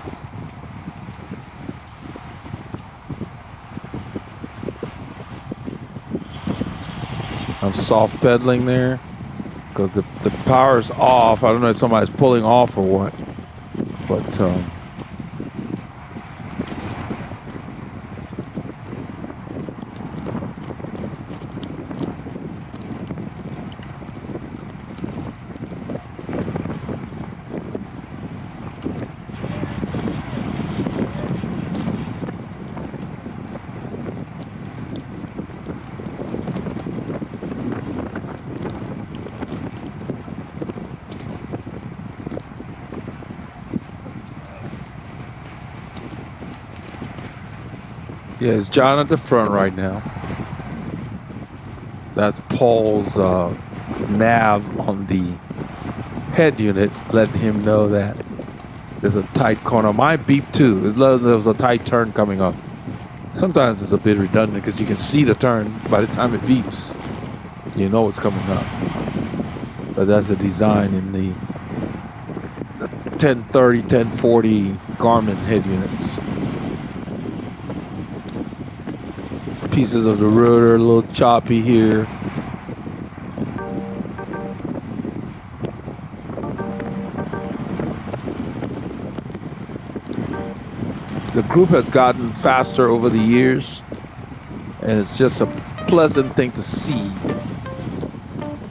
I'm soft pedaling there because the power's off. I don't know if somebody's pulling off or what, but yeah, it's John at the front right now. That's Paul's nav on the head unit, letting him know that there's a tight corner. Mine beeped too. There was a tight turn coming up. Sometimes it's a bit redundant because you can see the turn by the time it beeps. You know what's coming up. But that's a design in the 1030, 1040 Garmin head units. Pieces of the road are a little choppy here. The group has gotten faster over the years, and it's just a pleasant thing to see.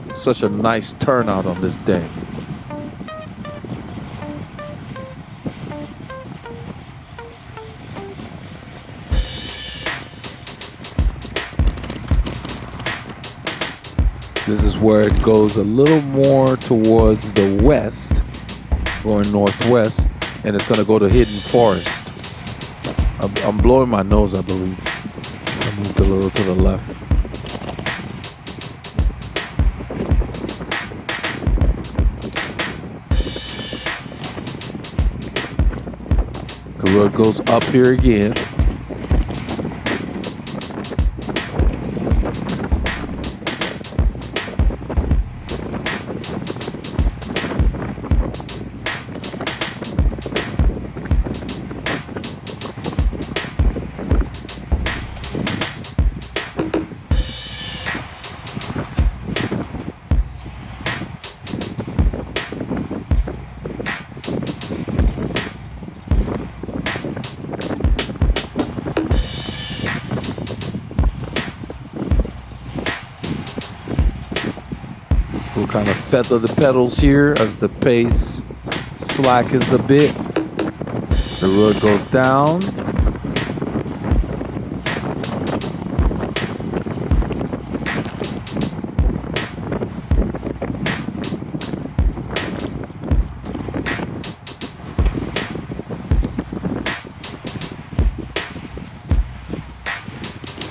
Such a nice turnout on this day. This is where it goes a little more towards the west, going northwest, and it's going to go to Hidden Forest. I'm blowing my nose, I believe. I moved a little to the left. The road goes up here again. We'll kind of feather the pedals here as the pace slackens a bit. The road goes down.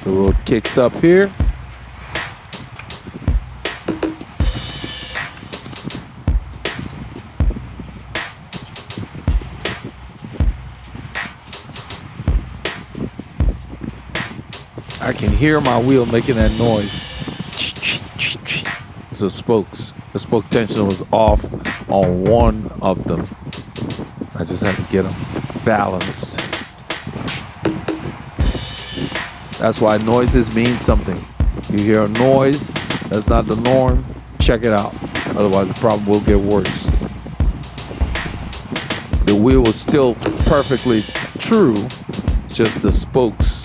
The road kicks up here. I can hear my wheel making that noise. It's the spokes. The spoke tension was off on one of them. I just had to get them balanced. That's why noises mean something. You hear a noise, that's not the norm, check it out. Otherwise the problem will get worse. The wheel was still perfectly true, just the spokes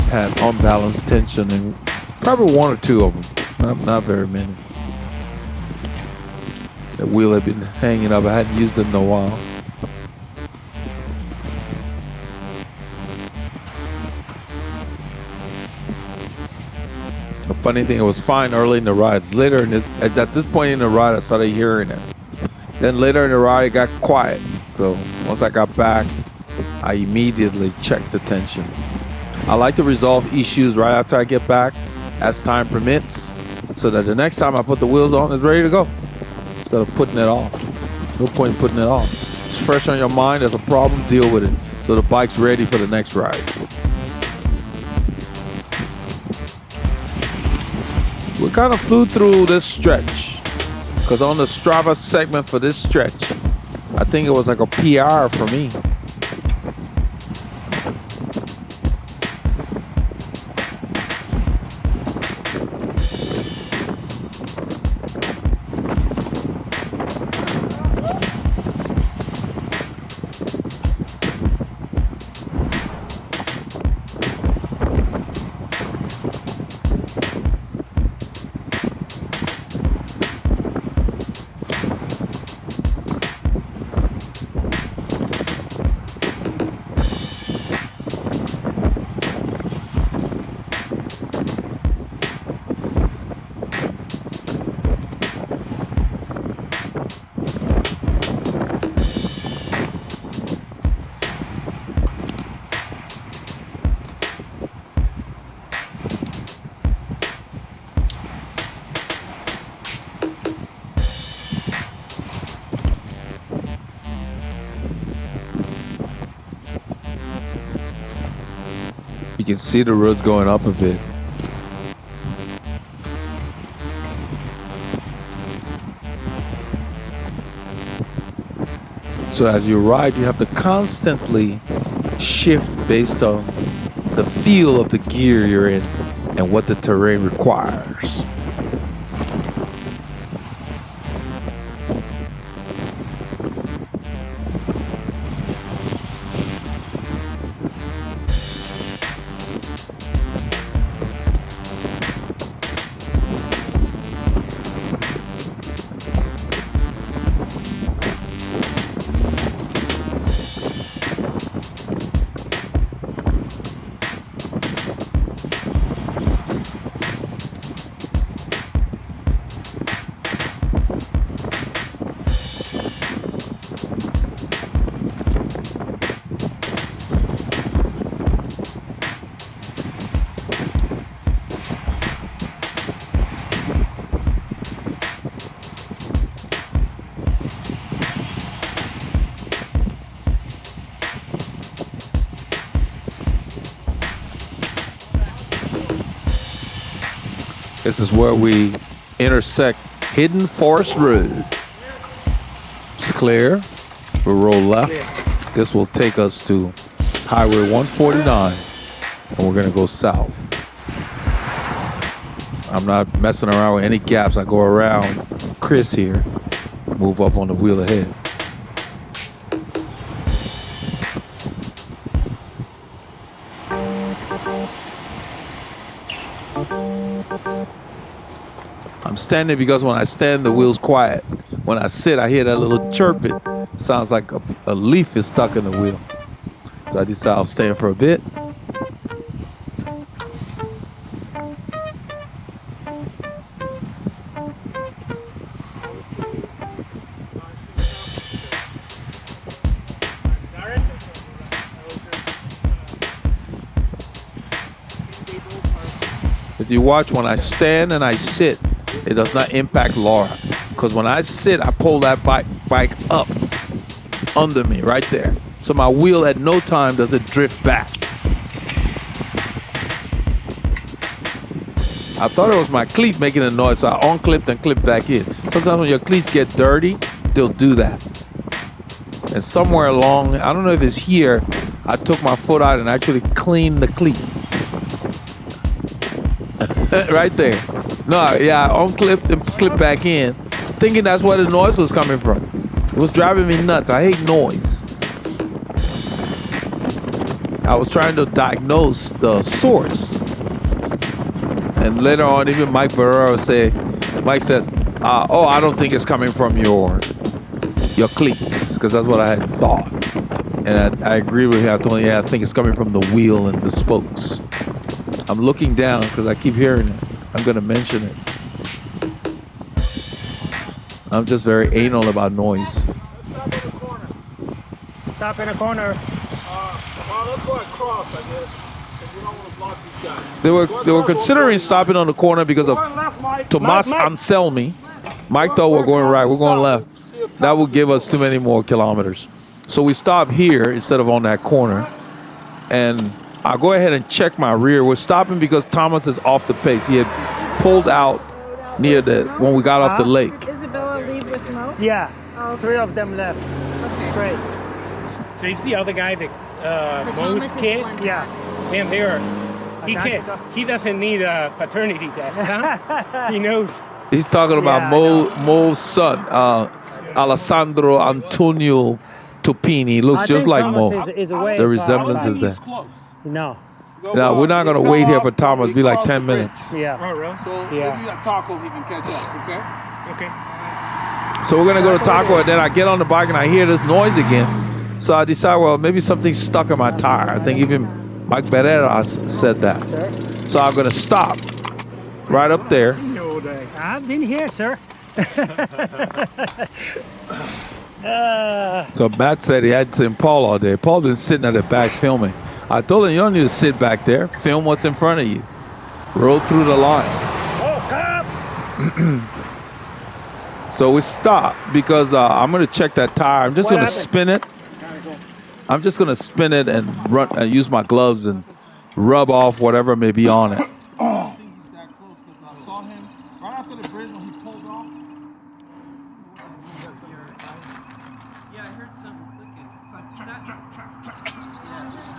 had unbalanced tension, and probably one or two of them, not very many. The wheel had been hanging up. I hadn't used it in a while. The funny thing, it was fine early in the ride. Later at this point in the ride, I started hearing it. Then later in the ride, it got quiet. So once I got back, I immediately checked the tension. I like to resolve issues right after I get back, as time permits, so that the next time I put the wheels on, it's ready to go, instead of putting it off. No point in putting it off. It's fresh on your mind. There's a problem, deal with it. So the bike's ready for the next ride. We kind of flew through this stretch because on the Strava segment for this stretch, I think it was like a PR for me. You can see the roads going up a bit. So as you ride, you have to constantly shift based on the feel of the gear you're in and what the terrain requires. This is where we intersect Hidden Forest Road. It's clear. We roll left. This will take us to Highway 149, and we're gonna go south. I'm not messing around with any gaps. I go around Chris here, move up on the wheel ahead. I'm standing because when I stand, the wheel's quiet. When I sit, I hear that little chirping. Sounds like a leaf is stuck in the wheel. So I decide I'll stand for a bit. If you watch, when I stand and I sit, it does not impact Laura. Because when I sit, I pull that bike up under me right there. So my wheel at no time does it drift back. I thought it was my cleat making a noise, so I unclipped and clipped back in. Sometimes when your cleats get dirty, they'll do that. And somewhere along, I don't know if it's here, I took my foot out and actually cleaned the cleat. Right there. No, yeah, I unclipped and clipped back in, thinking that's where the noise was coming from. It was driving me nuts. I hate noise. I was trying to diagnose the source. And later on, even Mike says, I don't think it's coming from your cleats, because that's what I had thought. And I agree with him. I told him, I think it's coming from the wheel and the spokes. I'm looking down because I keep hearing it. I'm going to mention it. I'm just very anal about noise. Stop in a corner. Let's go across, I guess. We don't want to block these guys. They were considering stopping on the corner because of Tomas Anselmi. Mike thought we're going right. We're going left. That would give us too many more kilometers. So we stop here instead of on that corner. And I'll go ahead and check my rear. We're stopping because Thomas is off the pace. He had pulled out near when we got off the lake. Isabella leave with Mo? Yeah. Oh, 3 of them left. Straight. So he's the other guy that Mo's kid? Yeah. Damn, he doesn't need a paternity test, huh? He knows. He's talking about Mo's son, Alessandro Antonio Topini. Looks just like Mo. The resemblance is there. No. Now, we're not going to wait here for Thomas. Be like 10 minutes. Yeah. Oh, really? So if you got Taco, he can catch up, okay? Okay. So we're going to go to Taco, and then I get on the bike, and I hear this noise again. So I decide, well, maybe something's stuck in my tire. I think even Mike Barreras said that. Sir? So I'm going to stop right up there. I've been here, sir. So Matt said he hadn't seen Paul all day. Paul been sitting at the back filming. I told him, you don't need to sit back there. Film what's in front of you. Roll through the line. So we stop because I'm going to check that tire. I'm just going to spin it. I'm just going to spin it and run and use my gloves and rub off whatever may be on it.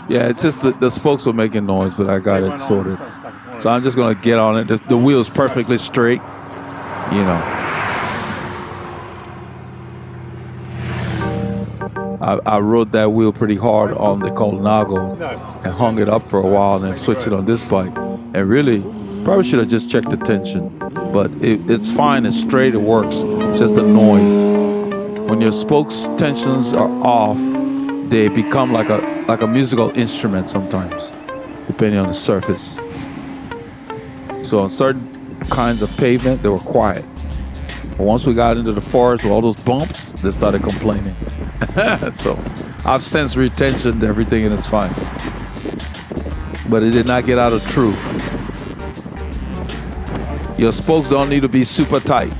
Yeah, it's just the spokes were making noise, but I got it sorted. So I'm just going to get on it. The wheel's perfectly straight, you know. I rode that wheel pretty hard on the Colnago and hung it up for a while and then switched it on this bike. And really, probably should have just checked the tension. But it's fine, it's straight, it works. It's just the noise. When your spokes tensions are off, they become like a musical instrument sometimes, depending on the surface. So on certain kinds of pavement, they were quiet. But once we got into the forest with all those bumps, they started complaining. So I've since retentioned everything and it's fine. But it did not get out of true. Your spokes don't need to be super tight.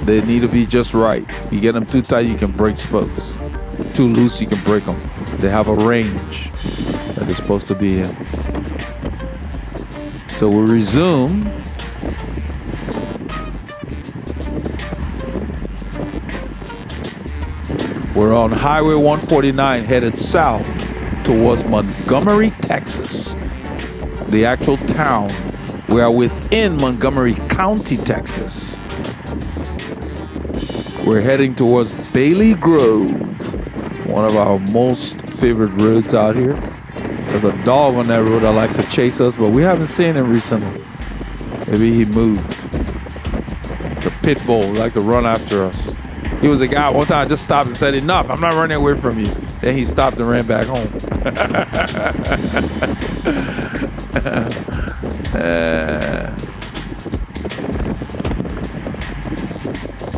They need to be just right. You get them too tight, you can break spokes. Too loose, you can break them. They have a range that they're supposed to be in. So we resume. We're on Highway 149 headed south towards Montgomery, Texas. The actual town. We are within Montgomery County, Texas. We're heading towards Bailey Grove, one of our most favorite roads out here. There's a dog on that road that likes to chase us, but we haven't seen him recently. Maybe he moved. The pit bull likes to run after us. He was a guy, one time I just stopped and said, enough, I'm not running away from you. Then he stopped and ran back home.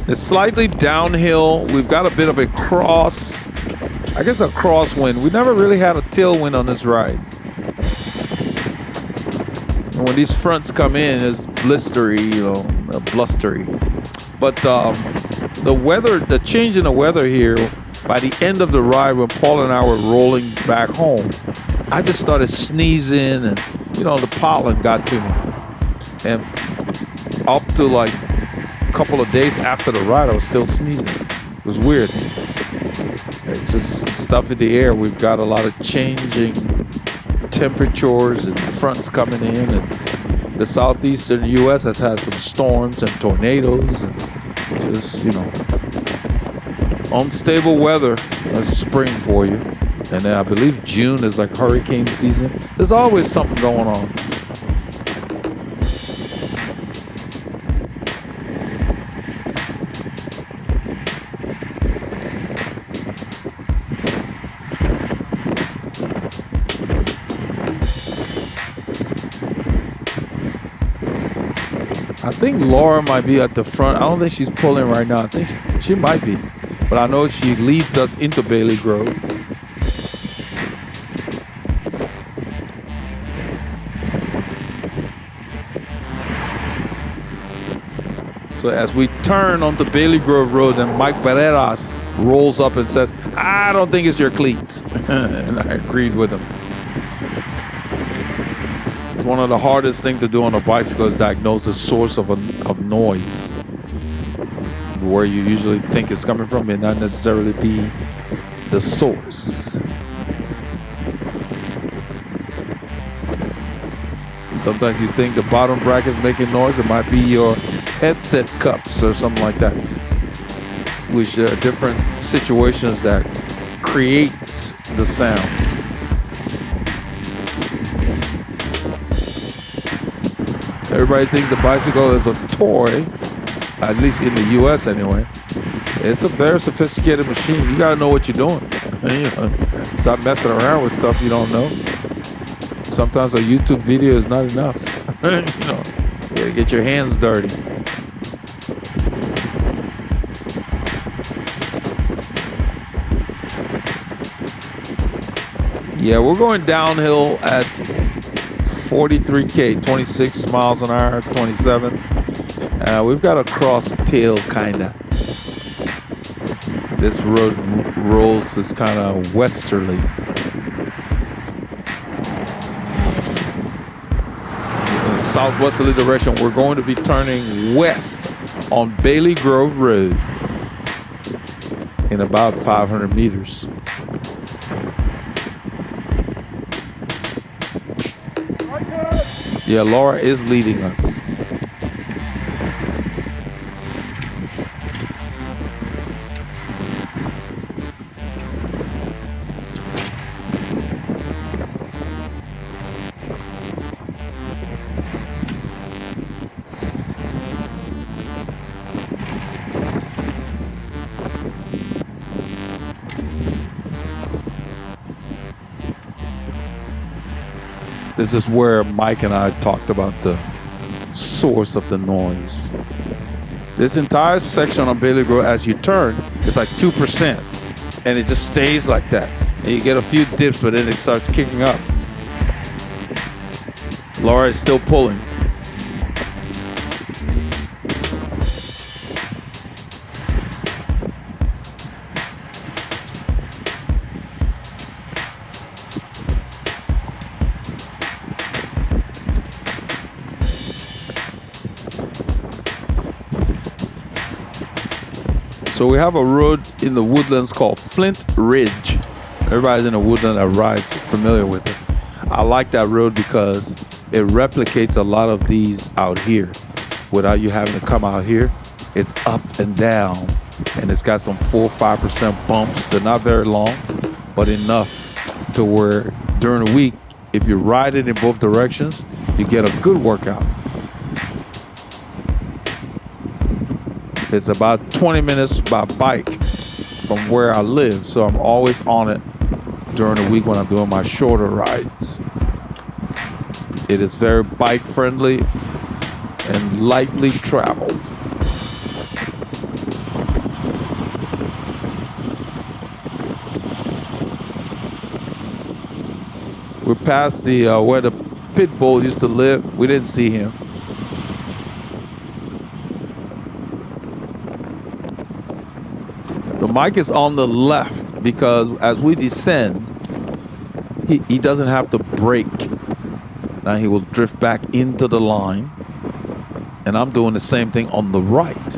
It's slightly downhill. We've got a bit of a cross, I guess a crosswind. We never really had a tailwind on this ride. And when these fronts come in, it's blistery, blustery. But the weather, the change in the weather here, by the end of the ride when Paul and I were rolling back home, I just started sneezing and, the pollen got to me. And up to like a couple of days after the ride, I was still sneezing. It was weird. It's just stuff in the air. We've got a lot of changing temperatures and fronts coming in. And the southeastern U.S. has had some storms and tornadoes and just, unstable weather. That's spring for you. And then I believe June is like hurricane season. There's always something going on. I think Laura might be at the front. I don't think she's pulling right now. I think she might be. But I know she leads us into Bailey Grove. So as we turn onto Bailey Grove Road, then Mike Barreras rolls up and says, I don't think it's your cleats. And I agreed with him. It's one of the hardest things to do on a bicycle is diagnose the source of noise. Where you usually think it's coming from may not necessarily be the source. Sometimes you think the bottom bracket's making noise. It might be your headset cups or something like that, which are different situations that creates the sound. Everybody thinks the bicycle is a toy, at least in the US anyway. It's a very sophisticated machine. You gotta know what you're doing. Stop messing around with stuff you don't know. Sometimes a YouTube video is not enough. You gotta get your hands dirty. Yeah, we're going downhill at 43K, 26 miles an hour, 27. We've got a cross tail kinda. This road rolls is kind of westerly. In southwesterly direction, we're going to be turning west on Bailey Grove Road in about 500 meters. Yeah, Laura is leading us. This is where Mike and I talked about the source of the noise. This entire section on Bailey Grove, as you turn, it's like 2%. And it just stays like that. And you get a few dips, but then it starts kicking up. Laura is still pulling. So we have a road in the woodlands called Flint Ridge. Everybody's in the woodland that rides familiar with it. I like that road because it replicates a lot of these out here without you having to come out here. It's up and down, and it's got some 4 or 5% bumps. They're not very long, but enough to where during the week, if you ride it in both directions, you get a good workout. It's about 20 minutes by bike from where I live, so I'm always on it during the week when I'm doing my shorter rides. It is very bike friendly and lightly traveled. We're past the where the pit bull used to live. We didn't see him. So Mike is on the left because as we descend, he doesn't have to brake. Now he will drift back into the line. And I'm doing the same thing on the right.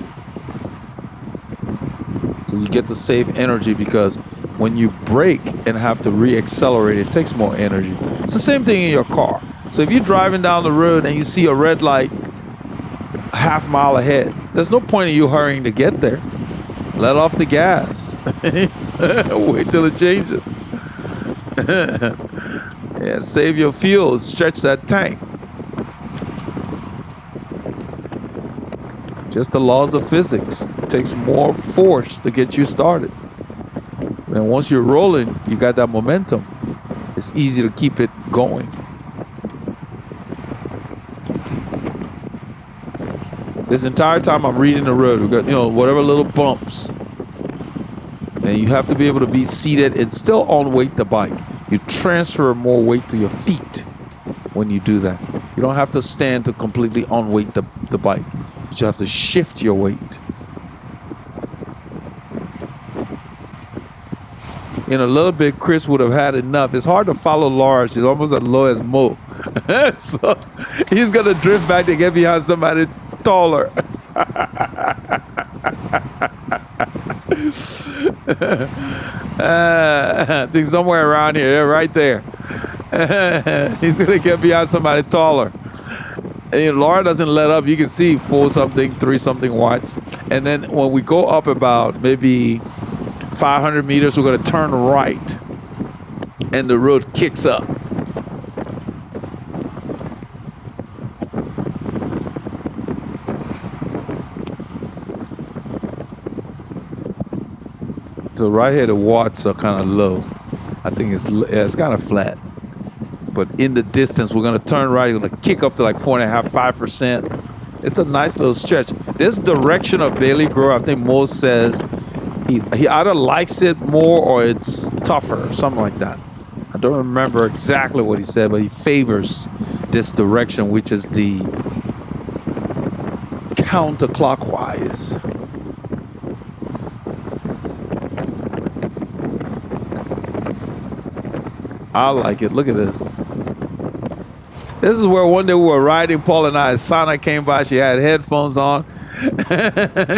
So you get the safe energy because when you brake and have to re-accelerate, it takes more energy. It's the same thing in your car. So if you're driving down the road and you see a red light a half mile ahead, there's no point in you hurrying to get there. Let off the gas. Wait till it changes. Yeah, save your fuel. Stretch that tank. Just the laws of physics. It takes more force to get you started. And once you're rolling, you got that momentum. It's easy to keep it going. This entire time I'm reading the road, we got, whatever little bumps. And you have to be able to be seated and still on weight the bike. You transfer more weight to your feet when you do that. You don't have to stand to completely on weight the bike. But you have to shift your weight. In a little bit, Chris would have had enough. It's hard to follow Laura. She's almost as low as Mo. So he's going to drift back to get behind somebody taller. I think somewhere around here, yeah, right there. He's going to get behind somebody taller. And Laura doesn't let up. You can see 4 something, 3 something watts. And then when we go up about maybe 500 meters, we're going to turn right. And the road kicks up. So right here, the watts are kind of low. I think it's kind of flat. But in the distance, we're going to turn right. We're going to kick up to like 4.5%, 5%. It's a nice little stretch. This direction of Bailey Grove, I think Mo says he either likes it more or it's tougher or something like that. I don't remember exactly what he said, but he favors this direction, which is the counterclockwise. I like it. Look at this. This is where one day we were riding, Paul and I. Sana came by. She had headphones on.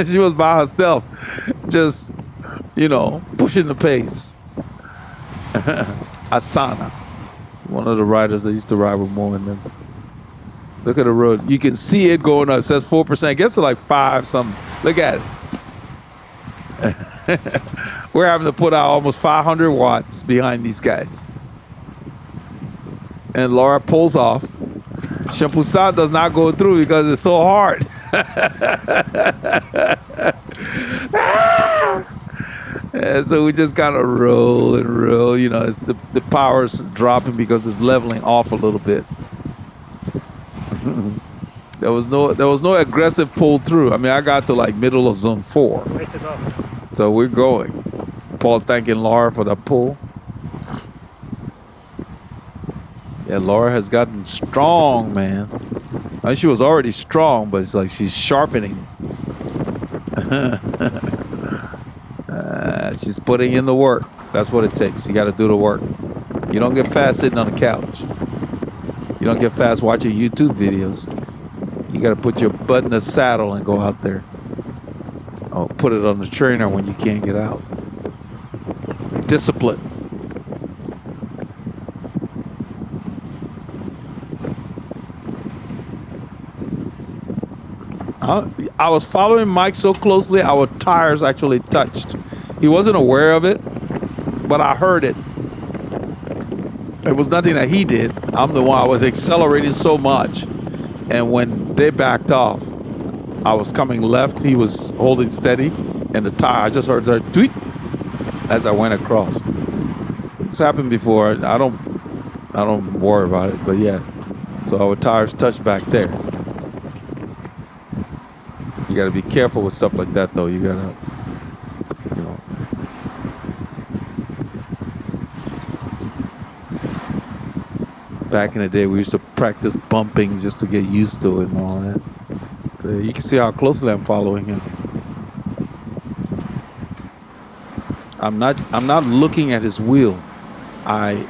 She was by herself, just, you know, pushing the pace. Asana, one of the riders that used to ride with Mo and them. Look at the road. You can see it going up. It says 4%. It gets to like 5 something. Look at it. We're having to put out almost 500 watts behind these guys. And Laura pulls off. Champousat does not go through because it's so hard. And so we just kind of roll and roll. You know, it's the power's dropping because it's leveling off a little bit. There was no aggressive pull through. I mean, I got to like middle of zone 4. So we're going. Paul thanking Laura for the pull. Yeah, Laura has gotten strong, man. I mean, she was already strong, but it's like she's sharpening. She's putting in the work. That's what it takes. You got to do the work. You don't get fast sitting on the couch. You don't get fast watching YouTube videos. You got to put your butt in a saddle and go out there. Or put it on the trainer when you can't get out. Discipline. I was following Mike so closely, our tires actually touched. He wasn't aware of it, but I heard it. It was nothing that he did. I'm the one. I was accelerating so much. And when they backed off, I was coming left. He was holding steady. And the tire, I just heard that tweet as I went across. It's happened before. I don't worry about it, but yeah. So our tires touched back there. You got to be careful with stuff like that, though. You got to, you know. Back in the day, we used to practice bumping just to get used to it and all that. So you can see how closely I'm following him. I'm not looking at his wheel. I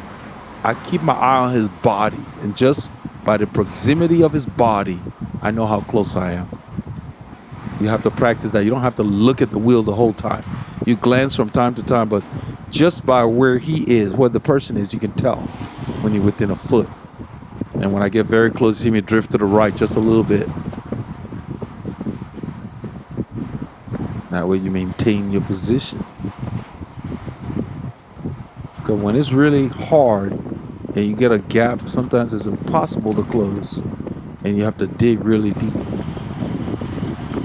keep my eye on his body, and just by the proximity of his body, I know how close I am. You have to practice that. You don't have to look at the wheel the whole time. You glance from time to time, but just by where he is, where the person is, you can tell when you're within a foot. And when I get very close, you see me drift to the right just a little bit. That way you maintain your position. Because when it's really hard and you get a gap, sometimes it's impossible to close. And you have to dig really deep.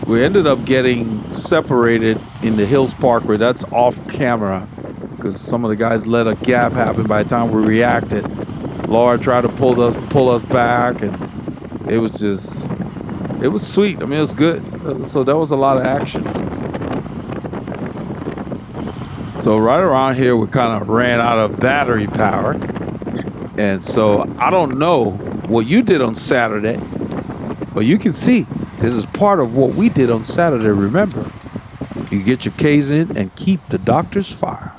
We ended up getting separated in the Hills Parkway. That's off camera because some of the guys let a gap happen by the time we reacted. Laura tried to pull us back, and it was sweet. I mean, it was good. So that was a lot of action. So right around here, we kind of ran out of battery power. And so I don't know what you did on Saturday, but you can see This is part of what we did on Saturday, remember? You get your K's in and keep the doctor's fire.